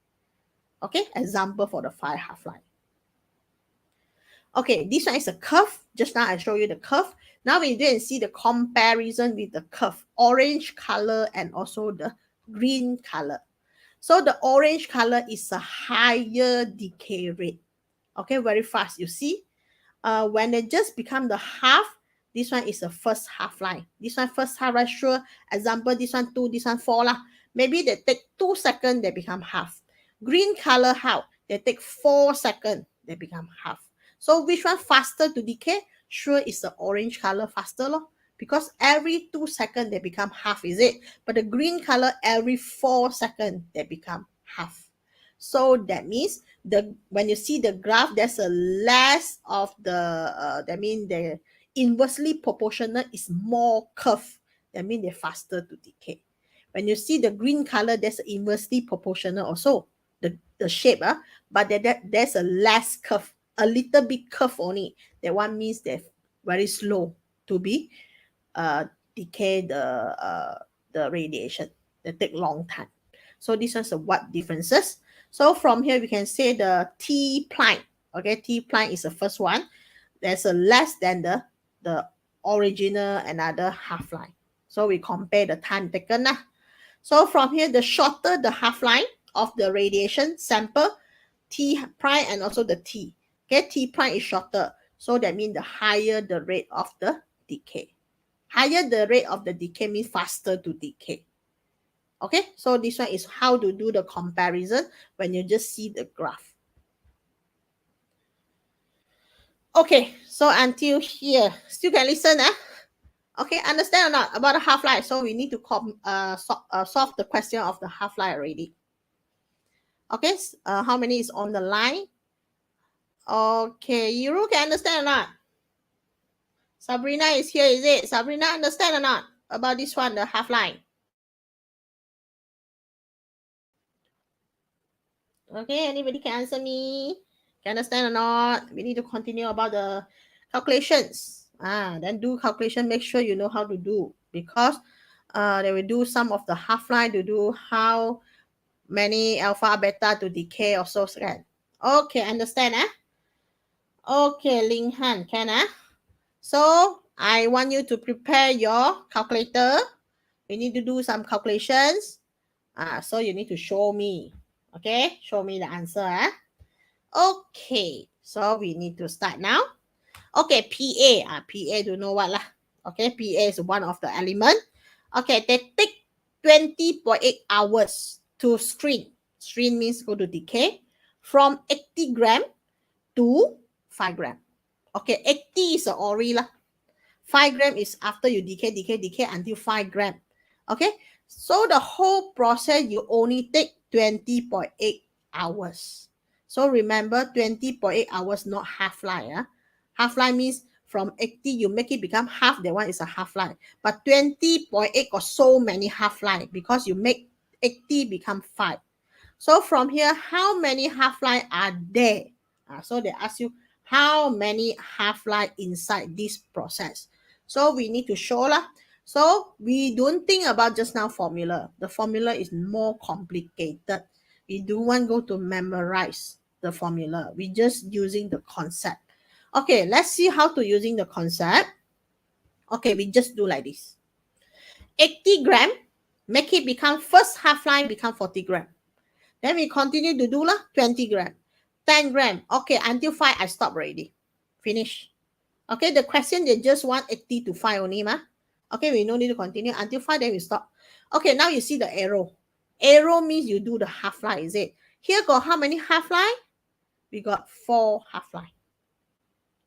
Okay, example for the 5 half-life. Okay, this one is a curve. Just now I show you the curve. Now we do and see the comparison with the curve, orange color and also the green color. So the orange color is a higher decay rate. Okay, very fast. You see, when they just become the half, this one is the first half-life. This one first half-life, sure. Example, this one 2, this one 4 lah. Maybe they take 2 seconds, they become half. Green color, how? They take 4 seconds, they become half. So which one faster to decay? Sure, it's the orange color faster, lor. Because every 2 seconds they become half, is it? But the green color, every 4 seconds they become half. So that means when you see the graph, there's a less of the, that means the inversely proportional is more curve. That means they're faster to decay. When you see the green color, there's inversely proportional also, the shape, but there's a less curve, a little bit curve only. That one means they're very slow to be decay the radiation. They take long time. So this is what differences. So from here we can say the T prime. Okay, T prime is the first one. There's a less than the original another half-life. So we compare the time taken. So from here, the shorter the half-life of the radiation sample, T prime and also the T. Okay, T prime is shorter. So that means the higher the rate of the decay. Higher the rate of the decay means faster to decay. Okay, so this one is how to do the comparison when you just see the graph. Okay, so until here, still can listen, Okay, understand or not about the half-life? So we need to solve the question of the half-life already. Okay, how many is on the line? Okay, Yuru can understand or not? Sabrina is here, is it? Sabrina understand or not about this one, the half-life? Okay, anybody can answer me? Can understand or not? We need to continue about the calculations. Then do calculation, make sure you know how to do, because they will do some of the half-life to do how many alpha beta to decay also can. Okay, understand, Okay, Ling Han, can, So I want you to prepare your calculator. You need to do some calculations. So you need to show me. Okay, show me the answer, Okay, so we need to start now. Okay, PA. PA, do you know what lah? Okay, PA is one of the element. Okay, they take 20.8 hours to screen. Screen means go to decay from 80 gram to 5 gram. Okay, 80 is ori lah. 5 gram is after you decay until 5 gram. Okay, so the whole process you only take 20.8 hours. So remember, 20.8 hours, not half-life. Half-life means from 80, you make it become half, that one is a half-life. But 20.8 got so many half-life because you make 80 become 5. So from here, how many half-life are there? So they ask you, how many half-life inside this process? So we need to show lah. So we don't think about just now formula. The formula is more complicated. We don't want to go to memorize the formula. We just using the concept. Okay, let's see how to using the concept. Okay, we just do like this. 80 gram, make it become first half-life become 40 gram. Then we continue to do lah, 20 gram, 10 gram. Okay, until 5, I stop already. Finish. Okay, the question, they just want 80 to 5 only, ma. Okay, we no need to continue. Until 5, then we stop. Okay, now you see the arrow. Arrow means you do the half-life, is it? Here got how many half-life? We got 4 half-life.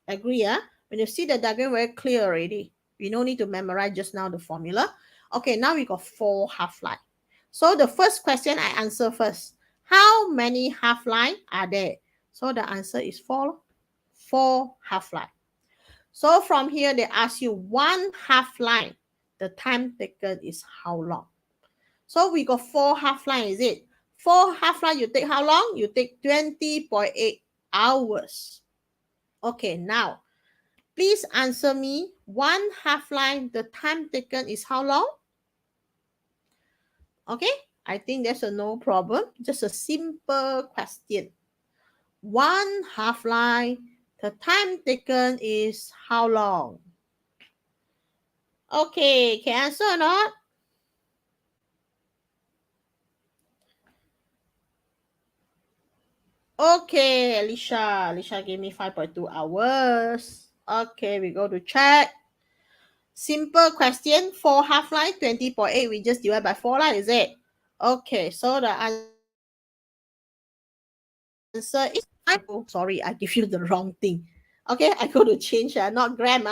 Agree, yeah? When you see the diagram very clear already, we no need to memorize just now the formula. Okay, now we got 4 half-life. So the first question I answer first. How many half-life are there? So the answer is 4. 4 half-life. So from here, they ask you 1 half-life. The time taken is how long? So we got 4 half-life, is it? 4 half-life, you take how long? You take 20.8 hours. Okay, now, please answer me. 1 half-life, the time taken is how long? Okay, I think that's a no problem. Just a simple question. 1 half-life, the time taken is how long? Okay, can answer or not? Okay, Alicia gave me 5.2 hours. Okay, we go to check. Simple question. 4 half-life, 20.8. We just divide by 4, is it? Okay, so the answer is 5. Oh, sorry, I give you the wrong thing. Okay, I go to change, not gram.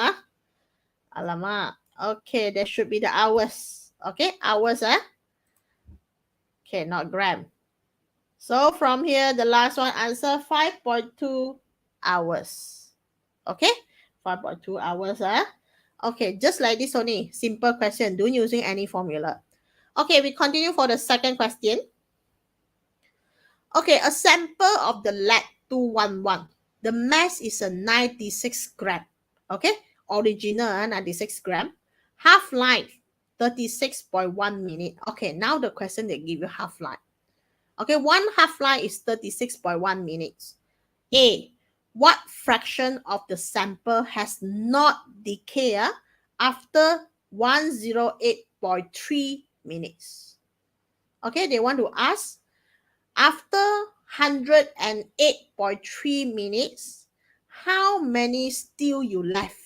Alamak. Okay, that should be the hours. Okay, hours. Okay, not gram. So from here, the last one answer 5.2 hours. Okay, 5.2 hours. Okay, just like this only. Simple question. Don't using any formula. Okay, we continue for the second question. Okay, a sample of the lead-211. The mass is a 96 gram. Okay, original 96 gram. Half-life 36.1 minutes. Okay, now the question they give you half-life. Okay, one half-life is 36.1 minutes. A, what fraction of the sample has not decayed after 108.3 minutes? Okay, they want to ask, after 108.3 minutes, how many still you left?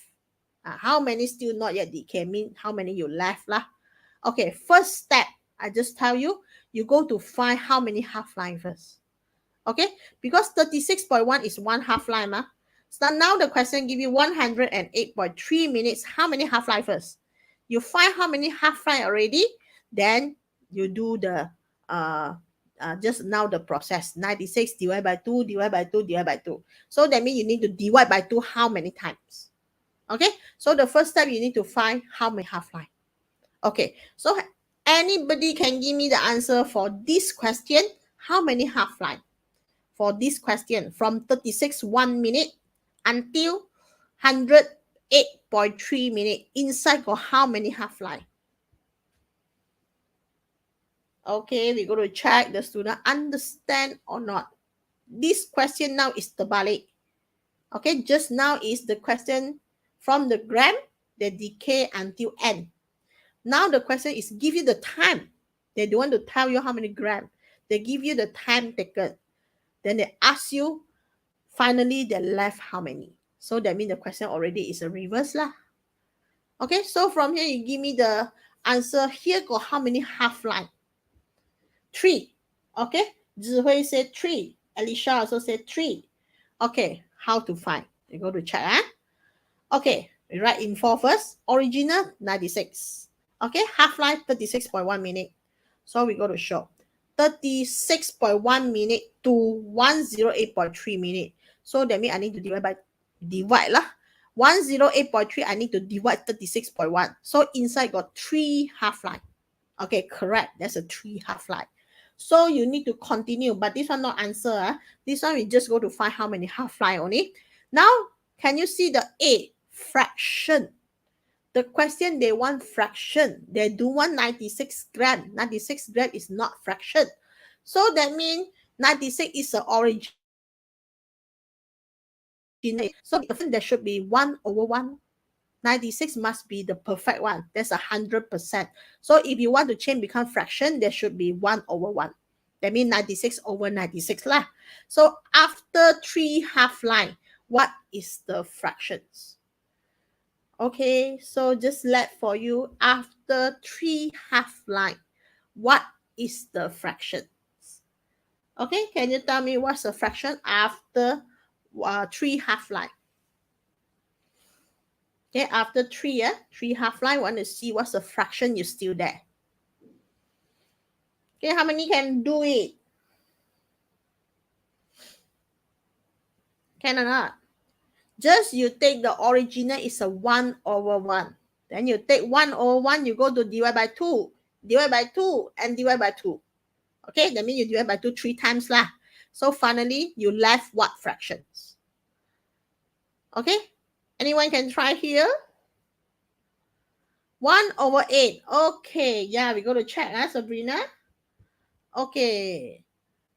How many still not yet decay? Mean how many you left lah? Okay, first step, I just tell you, you go to find how many half-life first. Okay, because 36.1 is 1 half-life. So now the question give you 108.3 minutes. How many half-life first? You find how many half-life already, then you do the just now the process 96 divided by 2 divided by 2 divided by 2. So that means you need to divide by 2 how many times? Okay, so the first step you need to find how many half-life. Okay, so anybody can give me the answer for this question? How many half-life for this question from 36 1 minute until 108.3 minutes? Inside got how many half-life? Okay, we're going to check the student understand or not. This question now is terbalik. Okay, just now is the question from the gram, the decay until n. Now the question is give you the time. They don't want to tell you how many gram. They give you the time taken. Then they ask you, finally they left how many. So that means the question already is a reverse lah. Okay, so from here you give me the answer. Here got how many half-life? 3. Okay, Zhihui said 3. Alicia also said 3. Okay, how to find? You go to check. Okay, we write in 4 first. Original 96. Okay, half-life 36.1 minutes. So we go to show 36.1 minutes to 108.3 minutes. So that means I need to divide lah. 108.3 I need to divide 36.1. So inside got 3 half-life. Okay, correct. That's a 3 half-life. So you need to continue, but this one not answer. This one we just go to find how many half-life only. Now, can you see the A? Fraction. The question they want fraction. They do want 96 gram. 96 gram is not fraction. So that means 96 is the origin. So there should be 1 over 1. 96 must be the perfect one. That's 100%. So if you want to change become fraction, there should be 1 over 1. That means 96 over 96 lah. So after 3 half-life, what is the fractions? Okay, so just let for you, after 3 half-life, what is the fraction? Okay, can you tell me what's the fraction after 3 half-life? Okay, after 3, 3 half-life, want to see what's the fraction is still there. Okay, how many can do it? Can or not? Just you take the original is a 1/1. Then you take 1/1, you go to divide by 2, and divide by 2. Okay, that means you divide by 2 3 times lah. So finally, you left what fractions? Okay, anyone can try here? 1/8. Okay, yeah, we go to check, Sabrina. Okay,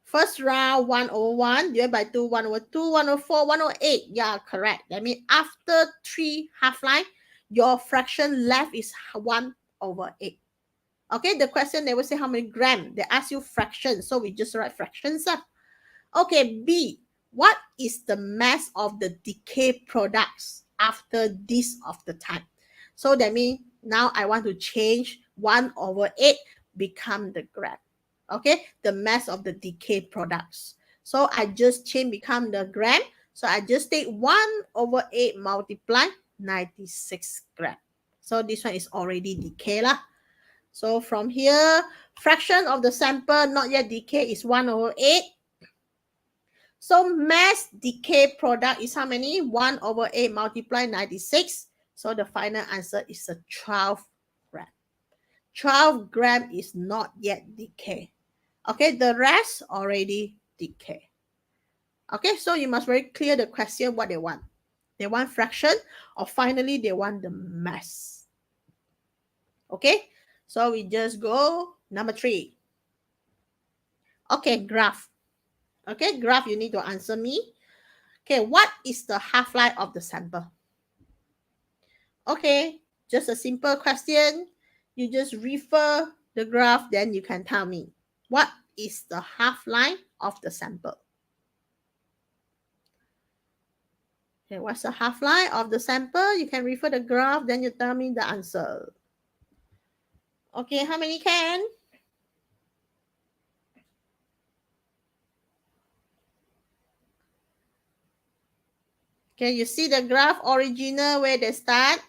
first round 1/1, divide by 2, 1/2, 1/4, 1/8. Yeah, correct. That means after 3 half-life, your fraction left is 1/8. Okay, the question never say how many gram. They ask you fractions, so we just write fractions. Okay, B. What is the mass of the decay products after this of the time? So that means now I want to change 1/8 become the gram. Okay, the mass of the decay products. So I just change become the gram. So I just take 1/8 multiply 96 gram. So this one is already decay lah. So from here, fraction of the sample not yet decay is 1/8. So mass decay product is how many? 1/8 multiply 96. So the final answer is a 12 gram. 12 gram is not yet decay. Okay, the rest already decay. Okay, so you must very clear the question what they want. They want fraction, or finally they want the mass. Okay, so we just go number 3. Okay, graph. Okay, graph, you need to answer me. Okay, what is the half-life of the sample? Okay, just a simple question. You just refer the graph, then you can tell me what is the half-life of the sample. Okay, what's the half-life of the sample? You can refer the graph, then you tell me the answer. Okay, how many can? Okay, you see the graph original where they start,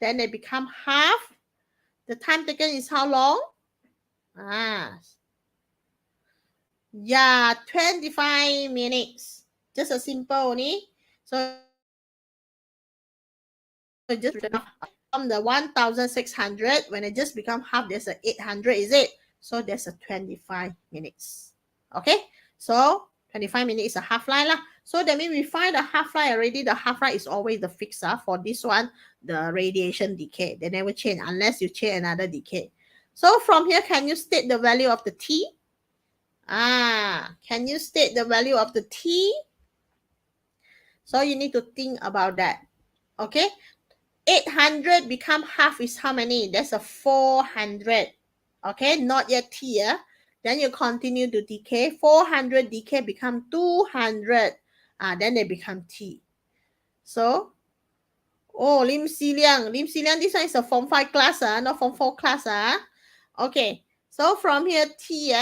then they become half. The time taken is how long? Yeah, 25 minutes. Just a simple only. So just from the 1,600, when it just become half, there's a 800, is it? So there's a 25 minutes. Okay, so 25 minutes is a half-life lah. So that means we find the half-life already. The half-life is always the fixed for this one, the radiation decay. They never change unless you change another decay. So from here, can you state the value of the T? Can you state the value of the T? So you need to think about that. Okay, 800 become half is how many? That's a 400. Okay, not yet T. Then you continue to decay. 400 decay become 200. Then they become T. So, Lim Si Liang, this one is a Form 5 class, not Form 4 class. Okay, so from here, T,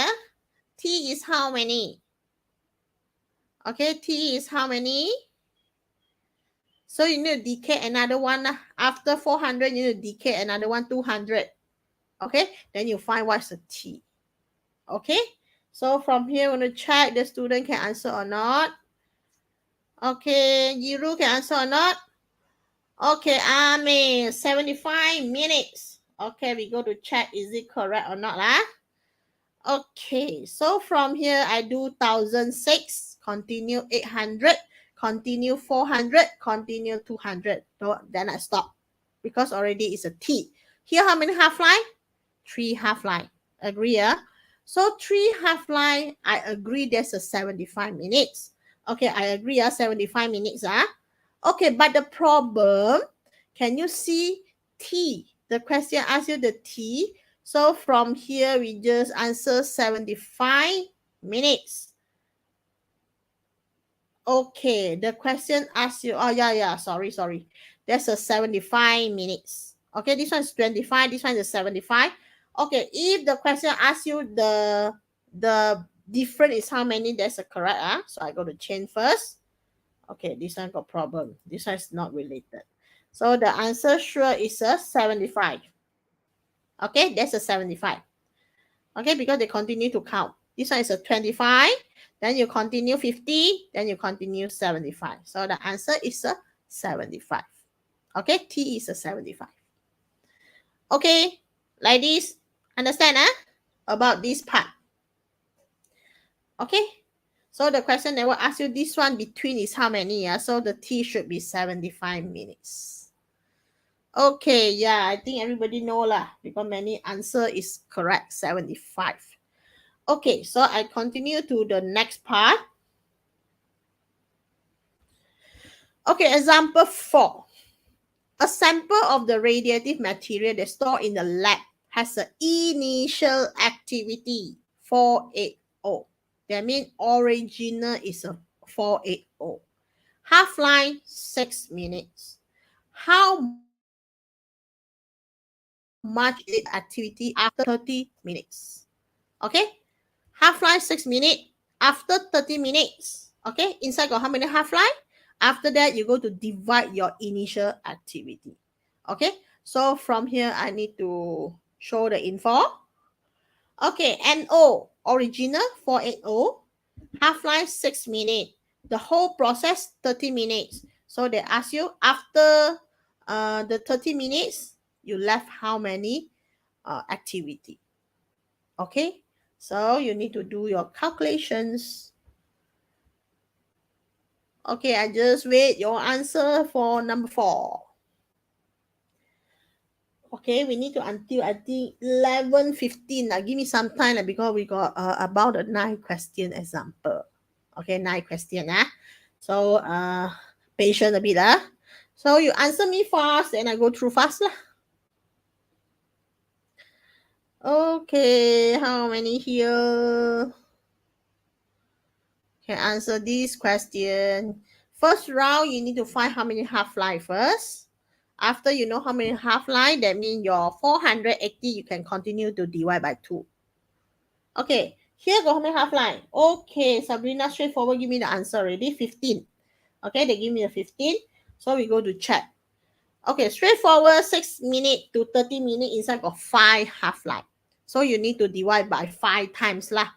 T is how many? Okay, T is how many? So you need to decay another one. After 400, you need to decay another one, 200. Okay, then you find what's the T. Okay, so from here, we're going to check the student can answer or not. Okay, Yiru can answer or not? Okay, Ame, 75 minutes. Okay, we go to check, is it correct or not? Okay, so from here, I do 1,006, continue 800, continue 400, continue 200. So then I stop because already it's a T. Here, how many half-life? 3 half-life. Agree, So 3 half-life, I agree there's a 75 minutes. Okay, I agree, 75 minutes. Okay, but the problem, can you see T? The question asks you the T. So from here, we just answer 75 minutes. Okay, the question asks you, sorry. There's a 75 minutes. Okay, this one is 25, this one is 75. Okay, if the question asks you the difference is how many, that's a correct. So I go to change first. Okay, this one got problem. This one is not related. So the answer sure is a 75. Okay, that's a 75. Okay, because they continue to count. This one is a 25, then you continue 50, then you continue 75. So the answer is a 75. Okay, T is a 75. Okay, like this, understand about this part. Okay, so the question they will ask you this one between is how many? So the T should be 75 minutes. Okay, yeah, I think everybody know lah, because many answer is correct, 75. Okay, so I continue to the next part. Okay, example 4. A sample of the radioactive material that's stored in the lab has an initial activity 480. That means original is a 480. Half-life 6 minutes. How much is the activity after 30 minutes? Okay, half-life 6 minutes. After 30 minutes, okay, inside got how many half-life? After that, you go to divide your initial activity. Okay, so from here, I need to show the info. Okay, NO, original 480, half-life 6 minutes. The whole process 30 minutes. So they ask you after the 30 minutes, you left how many activity. Okay, so you need to do your calculations. Okay, I just wait your answer for number 4. Okay, we need to until I think 11:15. Give me some time because we got about a 9 question example. Okay, 9 question. So patient a bit. So you answer me fast and I go through fast. Okay, how many here can answer this question? First round, you need to find how many half-life first. After you know how many half-life, that means your 480, you can continue to divide by 2. Okay, here got how many half-life? Okay, Sabrina, straightforward, give me the answer already, 15. Okay, they give me a 15. So we go to check. Okay, straightforward, 6 minutes to 30 minutes, inside got 5 half-life. So you need to divide by 5 times lah.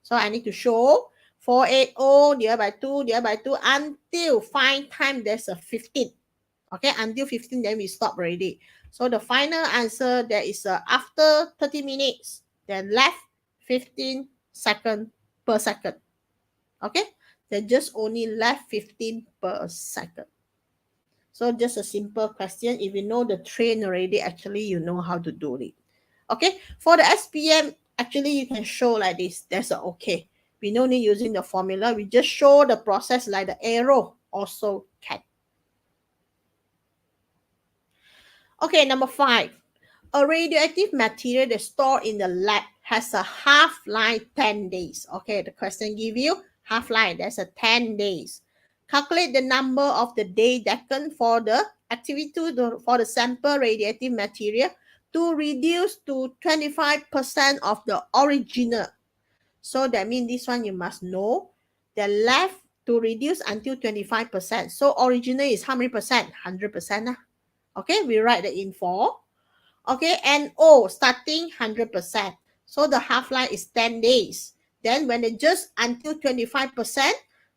So I need to show 480 divided by 2 divided by 2 until 5 times there's a 15. Okay, until 15 then we stop already. So the final answer there is after 30 minutes, then left 15 seconds per second. Okay, then just only left 15 per second. So just a simple question. If you know the train already, actually you know how to do it. Okay, for the SPM, actually you can show like this. That's okay. We no need using the formula. We just show the process like the arrow also can. Okay, number 5. A radioactive material that's stored in the lab has a half-life 10 days. Okay, the question give you half-life, that's a 10 days. Calculate the number of the day taken for the activity for the sample radioactive material to reduce to 25% of the original. So that means this one you must know. The left to reduce until 25%. So original is how many percent? 100%. Okay, we write the info. Okay, and starting 100%. So the half-life is 10 days. Then when it just until 25%,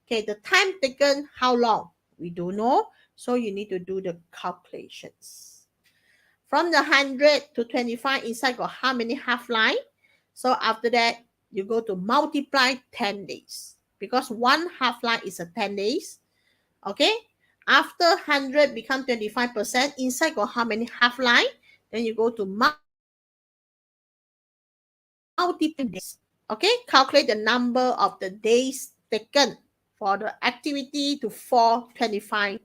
okay, the time taken, how long? We don't know. So you need to do the calculations. From the 100 to 25, inside got how many half-life? So after that, you go to multiply 10 days. Because one half-life is a 10 days. Okay, after 100 become 25%, inside got how many half-life? Then you go to multiple days. Okay, calculate the number of the days taken for the activity to fall 25%.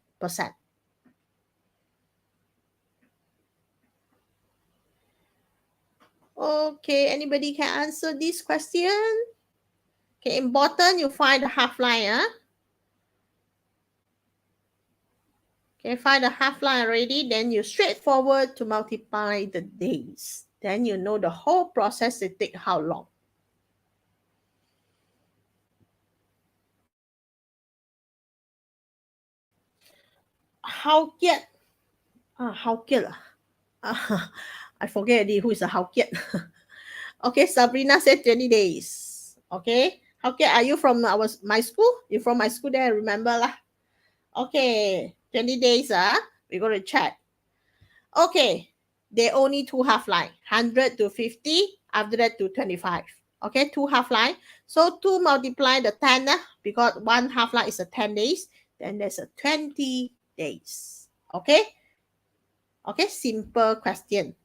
Okay, anybody can answer this question? Okay, important, you find the half-life. Okay, find the half-life already, then you straightforward to multiply the days. Then you know the whole process will take how long. How get Howkiat. I forget already who is a Howkiat. Okay, Sabrina said 20 days. Okay. Howkiat, are you from my school? You from my school there, remember lah. Okay, 20 days, we're going to check. Okay, they only two half-line, 100 to 50, after that to 25. Okay, two half-line. So 2 multiply the 10, because one half-line is a 10 days, then there's a 20 days. Okay? Okay, simple question.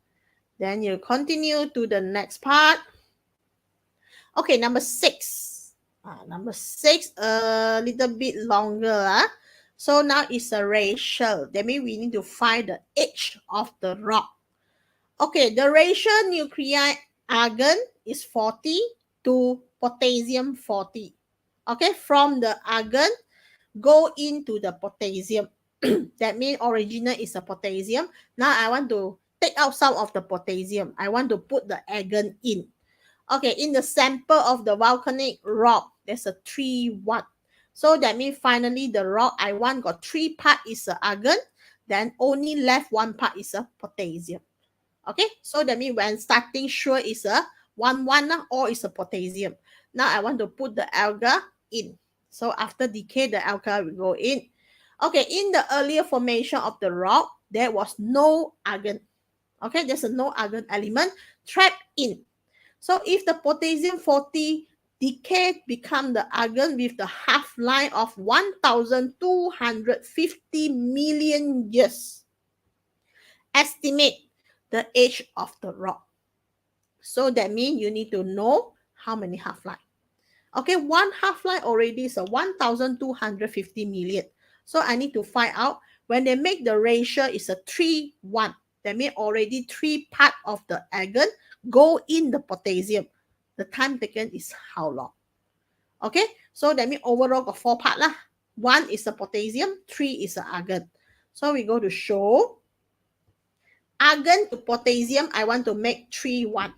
Then you continue to the next part. Okay, number 6. Number 6, a little bit longer. So now it's a ratio. That means we need to find the age of the rock. Okay, the ratio nuclei argon is 40 to potassium 40. Okay, from the argon, go into the potassium. That means original is a potassium. Now I want to take out some of the potassium. I want to put the argon in. Okay, in the sample of the volcanic rock, there's a 3-1. So that means finally the rock I want got 3 part is a argon, then only left 1 part is a potassium. Okay, so that means when starting sure is a 1-1 or is a potassium. Now I want to put the alga in. So after decay, the alga will go in. Okay, in the earlier formation of the rock, there was no argon. Okay, there's a no argon element trapped in. So if the potassium 40 decay become the argon with the half-life of 1,250 million years, estimate the age of the rock. So that means you need to know how many half-life. Okay, one half-life already is a 1,250 million. So I need to find out when they make the ratio is a 3-1. That means already 3 part of the argon go in the potassium. The time taken is how long? Okay, so that means overall got 4 part lah. 1 is the potassium, 3 is the argon. So we go to show argon to potassium, I want to make 3-1.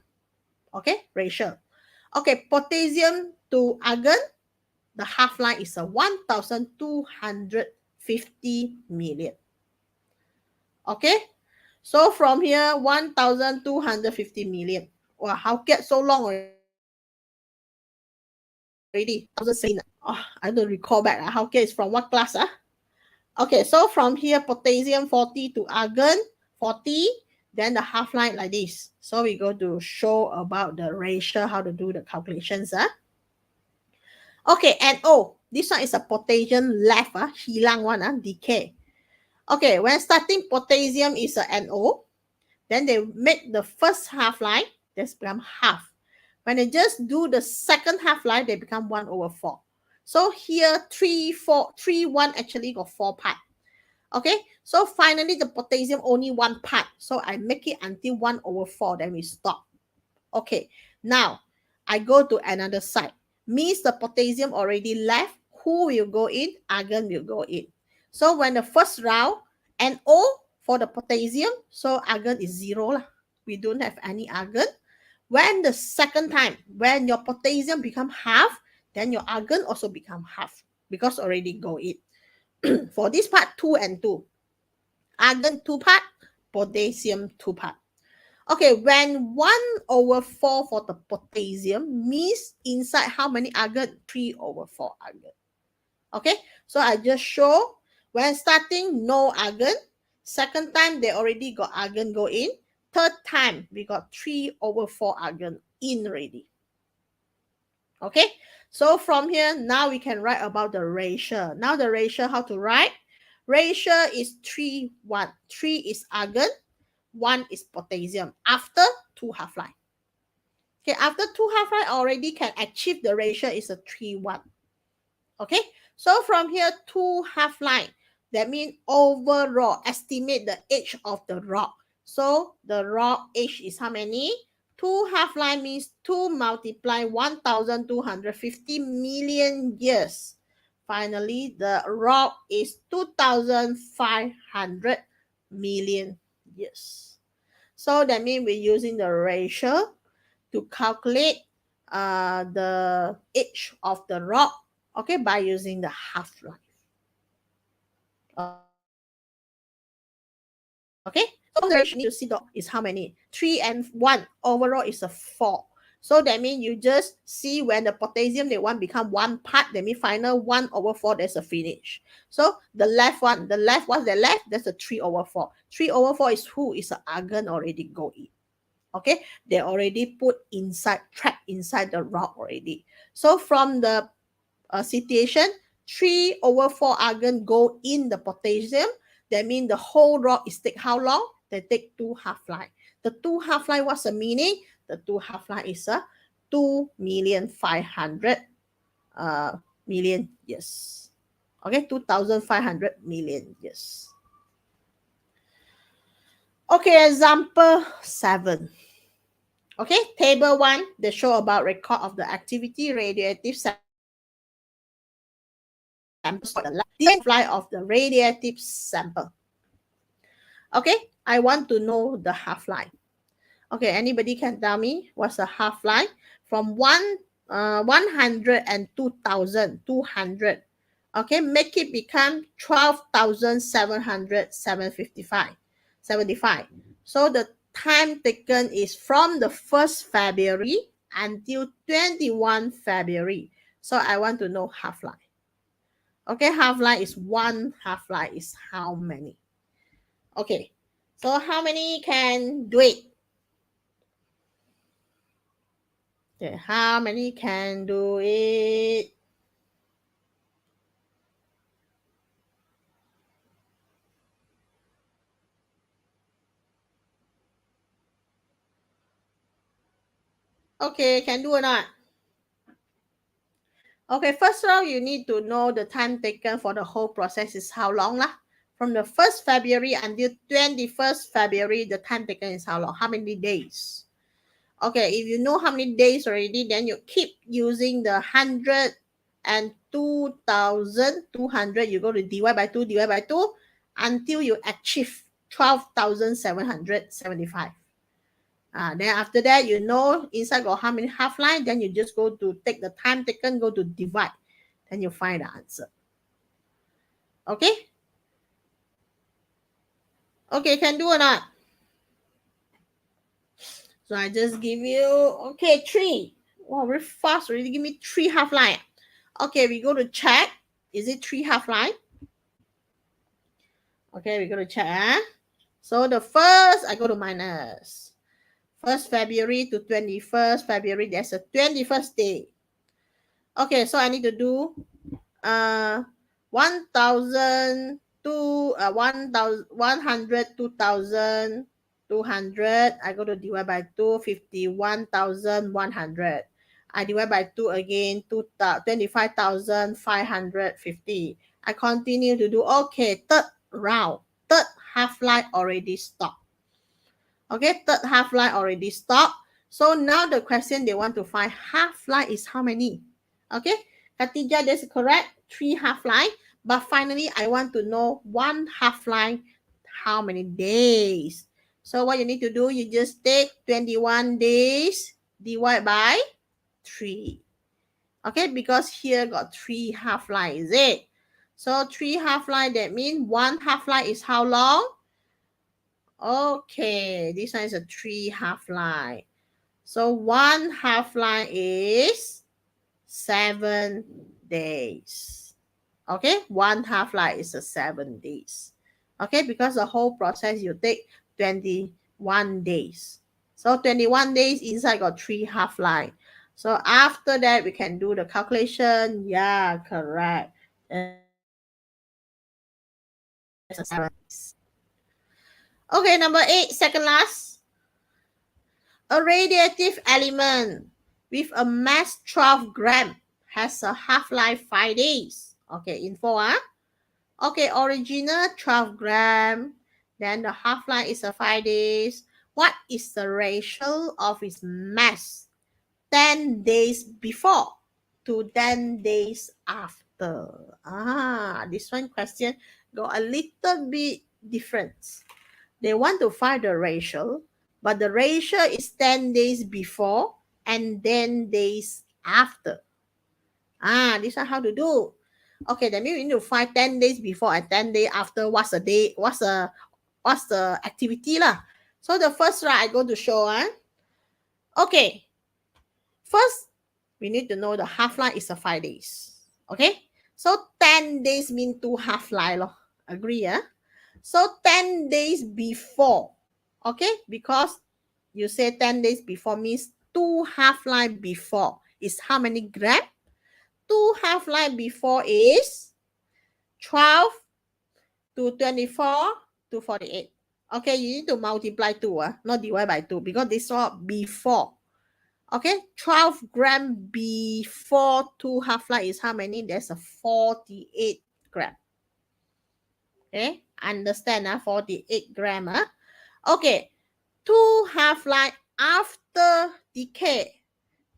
Okay, ratio. Okay, potassium to argon, the half-life is a 1,250 million. Okay, so from here, 1,250 million. Wow, how get so long already? I don't recall back. How get is from what class? Okay, so from here, potassium 40 to argon 40, then the half-life like this. So we go to show about the ratio, how to do the calculations. Okay, NO. This one is a potassium left, hilang one, decay. Okay, when starting potassium is a NO, then they make the first half-life, that's become half. When they just do the second half-life, they become 1/4. So here 3-1 actually got 4 parts. Okay, so finally the potassium only 1 part. So I make it until 1/4, then we stop. Okay, now I go to another side. Means the potassium already left. Who will go in? Argon will go in. So when the first round, NO for the potassium, so argon is 0 lah. We don't have any argon. When the second time, when your potassium become half, then your argon also become half because already go in. For this part, 2 and 2. Argon 2 part, potassium 2 part. Okay, when 1/4 for the potassium means inside how many argon? 3/4 argon. Okay, so I just show when starting no argon. Second time they already got argon go in. Third time we got 3/4 argon in already. Okay, so from here now we can write about the ratio. Now the ratio, how to write? Ratio is 3-1. 3 is argon, 1 is potassium after 2 half-life. Okay, after 2 half-life already can achieve the ratio is a 3-1. Okay, so from here 2 half-life, that means overall estimate the age of the rock. So the rock age is how many? 2 half-life means 2 multiply 1,250 million years. Finally, the rock is 2,500 million years. So that means we're using the ratio to calculate the age of the rock, okay, by using the half-life. Okay, so the ratio you need to see is how many? 3 and 1. Overall is a 4. So that means you just see when the potassium they want become one part, that means final 1/4, there's a finish. So the left one, what's the left? That's a 3/4. 3/4 is who? Is an argon already go in. Okay, they already put inside, trapped inside the rock already. So from the situation, 3/4 argon go in the potassium. That means the whole rock is take how long? They take 2 half-life. The 2 half-life, what's the meaning? The 2 half-life is a 2,500,000 million years. Okay, 2,500 million years. Okay, example 7. Okay, table 1, they show about record of the activity, radioactive samples for the half-life of the radioactive sample. Okay, I want to know the half-life. Okay, anybody can tell me what's the half-life from 100 and 2,000, 200. Okay, make it become 12,755, 75. So the time taken is from the 1st February until 21 February. So I want to know half-life. Okay, half-life is 1 half-life is how many? Okay, so how many can do it? Okay, how many can do it? Okay, can do or not? Okay, first of all, you need to know the time taken for the whole process is how long lah. From the 1st February until 21st February, the time taken is how long? How many days? Okay, if you know how many days already, then you keep using the 100 and 2,200. You go to divide by 2, until you achieve 12,775. Then after that, you know inside got how many half-life, then you just go to take the time taken, go to divide, then you find the answer. Okay? Okay, can do or not? So I just give you, okay, 3. Wow, very fast already. Give me 3 half-life. Okay, we go to check. Is it 3 half-life? Okay, we go to check. So the first, I go to minus. 1st February to 21st February, there's a 21st day. Okay, so I need to do 1,000 to 1,100, 2,200. I go to divide by 2, 51,100. I divide by 2 again, 25,550. I continue to do, okay, third round, third half-life already stopped. Okay, third half-life already stopped. So now the question they want to find half-life is how many? Okay, Khatijah, that's correct. 3 half-life. But finally, I want to know 1 half-life, how many days? So what you need to do, you just take 21 days, divide by 3. Okay, because here got 3 half-life, is it? So 3 half-life, that means 1 half-life is how long? Okay, this one is a 3 half-life. So 1 half-life is 7 days. Okay, 1 half-life is a 7 days. Okay, because the whole process you take 21 days. So 21 days inside got 3 half-life. So after that, we can do the calculation. Yeah, correct. Okay, number 8, second last. A radioactive element with a mass 12 gram has a half-life 5 days. Okay, info. Okay, original 12 gram. Then the half-life is a 5 days. What is the ratio of its mass 10 days before to 10 days after? This one question got a little bit different. They want to find the ratio, but the ratio is 10 days before and then days after. This one how to do. Okay, that means we need to find 10 days before and 10 days after. What's the day? What's the what's the activity lah. So the first slide I go to show. Okay, first we need to know the half-life is 5 days. Okay, so 10 days mean 2 half-life. Agree? So 10 days before, okay, because you say 10 days before means 2 half-life before is how many gram? 2 half-life before is 12 to 24 to 48. Okay, you need to multiply 2, not divide by 2, because this one before. Okay, 12 gram before 2 half-life is how many? There's a 48 gram. Okay, understand? 48 gram. Okay, 2 half-life after decay.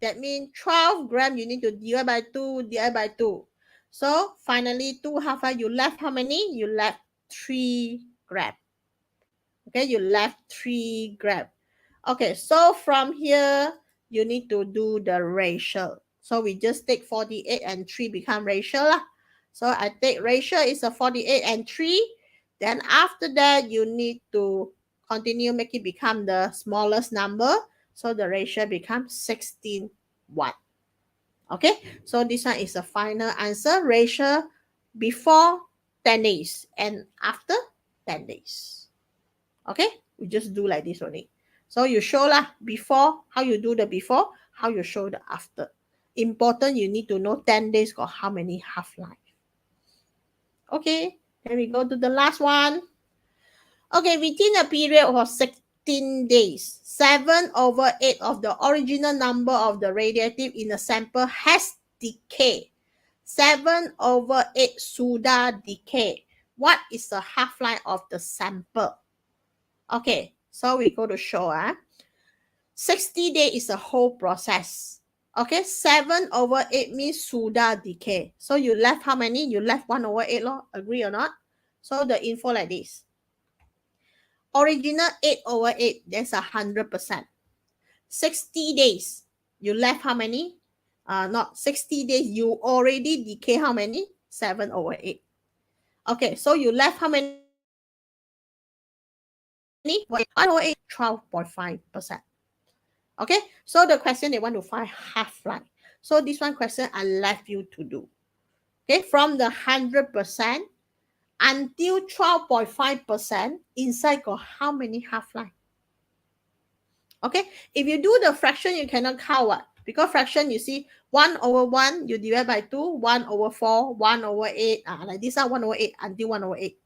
That means 12 gram, you need to divide by 2, divide by 2. So finally, 2 half-life, you left how many? You left 3 gram. Okay, you left 3 gram. Okay, so from here, you need to do the ratio. So we just take 48 and 3 become ratio lah. So I take ratio is a 48 and 3. Then after that, you need to continue make it become the smallest number. So the ratio becomes 16:1. Okay, so this one is the final answer. Ratio before 10 days and after 10 days. Okay, we just do like this only. So you show lah before, how you do the before, how you show the after. Important, you need to know 10 days got how many half-life. Okay, then we go to the last one. Okay, within a period of 16 days, 7/8 of the original number of the radioactive in the sample has decayed. 7/8 𝛽-decay. What is the half-life of the sample? Okay, so we go to show. 60 days is a whole process. Okay, 7/8 means 𝛽-decay. So you left how many? You left 1/8 law. Agree or not? So the info like this. Original 8/8, that's 100%. 60 days, you left how many? Not 60 days, you already decay how many? 7/8. Okay, so you left how many? 1/8, 12.5%. Okay, so the question they want to find half-life. So this one question I left you to do. Okay, from the 100% until 12.5%, inside got how many half-life? Okay, if you do the fraction, you cannot count what? Because fraction, you see 1/1, you divide by 2, 1/4, 1/8, like this are 1/8 until 1/8.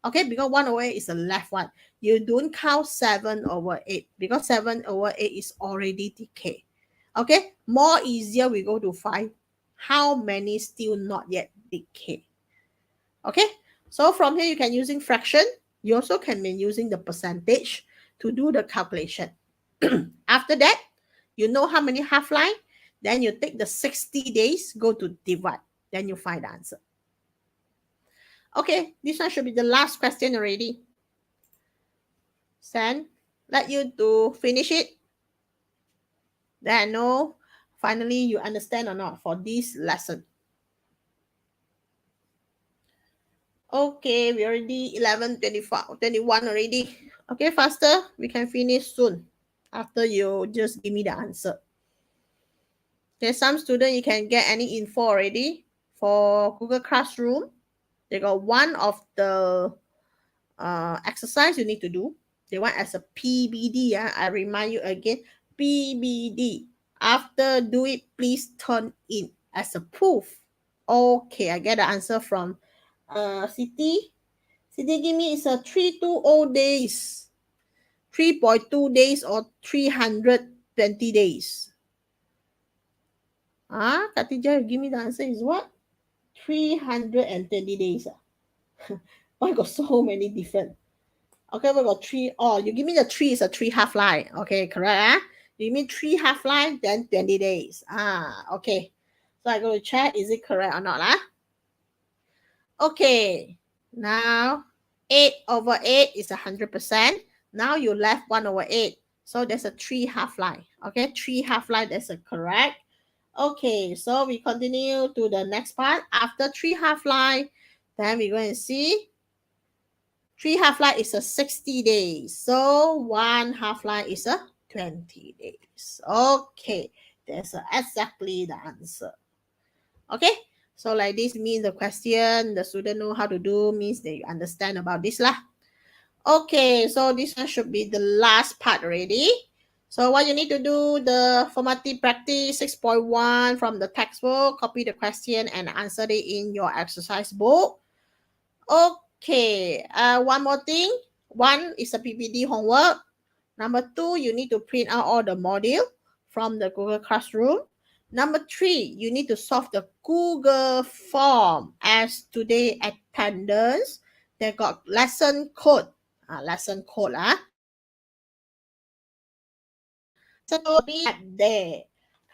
Okay, because 1/8 is the left one. You don't count 7/8 because 7/8 is already decay. Okay, more easier we go to find how many still not yet decay. Okay, so from here you can using fraction. You also can be using the percentage to do the calculation. After that, you know how many half-life, then you take the 60 days, go to divide, then you find the answer. Okay, this one should be the last question already. Send, let you to finish it. Then I know finally you understand or not for this lesson. Okay, we already 11:21 already. Okay, faster, we can finish soon. After you just give me the answer. Okay, some student you can get any info already for Google Classroom. They got one of the exercise you need to do. They want as a PBD. I remind you again, PBD. After do it, please turn in as a proof. Okay, I get the answer from City. City give me is a 320 days, 3.2 days or 320 days. Katija, you give me the answer is what? 320 days. Why got so many different? Okay, we got 3. Oh, you give me the 3 is a 3 half-life. Okay, correct. You mean 3 half-life, then 20 days. Okay. So I go to check, is it correct or not? Okay. Now, 8/8 is 100%. Now you left 1/8. So there's a 3 half-life. Okay, 3 half-life, that's a correct. Okay, so we continue to the next part. After 3 half-life, then we're going to see 3 half-life is a 60 days. So 1 half-life is a 20 days. Okay, that's exactly the answer. Okay, so like this means the question, the student know how to do, means they understand about this lah. Okay, so this one should be the last part already. So what you need to do, the formative practice 6.1 from the textbook, copy the question and answer it in your exercise book. Okay, one more thing. One is a PPT homework. Number 2, you need to print out all the module from the Google Classroom. Number 3, you need to solve the Google form as today attendance. They got lesson code. Lesson code. Lesson code be there.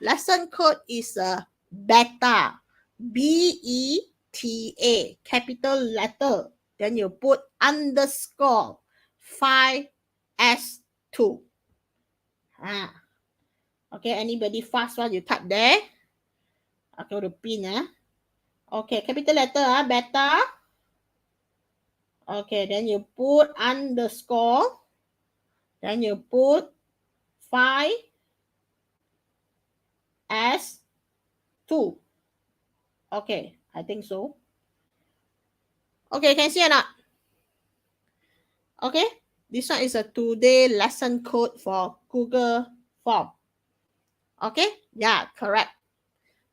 Lesson code is a beta. BETA, capital letter. Then you put underscore 5S2. Okay, anybody fast one, you type there. Okay, the pin. Okay, capital letter, beta. Okay, then you put underscore. Then you put 5S2. Okay, I think so. Okay, can you see or not? Okay, this one is a today lesson code for Google form. Okay, yeah, correct.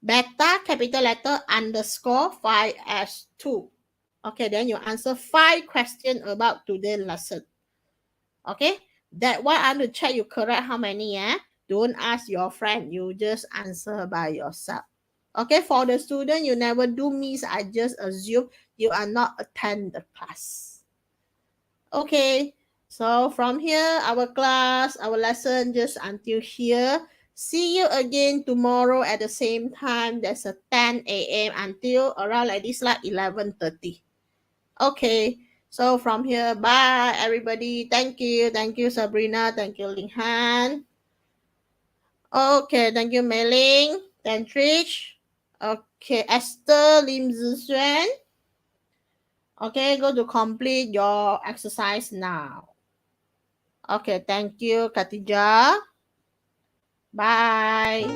Beta, capital letter, underscore 5S2. Okay, then you answer 5 questions about today's lesson. Okay, that one I want to check you correct how many. Don't ask your friend, you just answer by yourself. Okay, for the student, you never do means I just assume you are not attend the class. Okay, so from here, our class, our lesson just until here. See you again tomorrow at the same time. That's a 10 a.m. until around like this, like 11:30. Okay, so from here, bye everybody. Thank you. Thank you, Sabrina. Thank you, Ling Han. Okay, thank you, Mei Ling. Then Trish. Okay, Esther Lim Zixuan. Okay, go to complete your exercise now. Okay, thank you, Katija. Bye.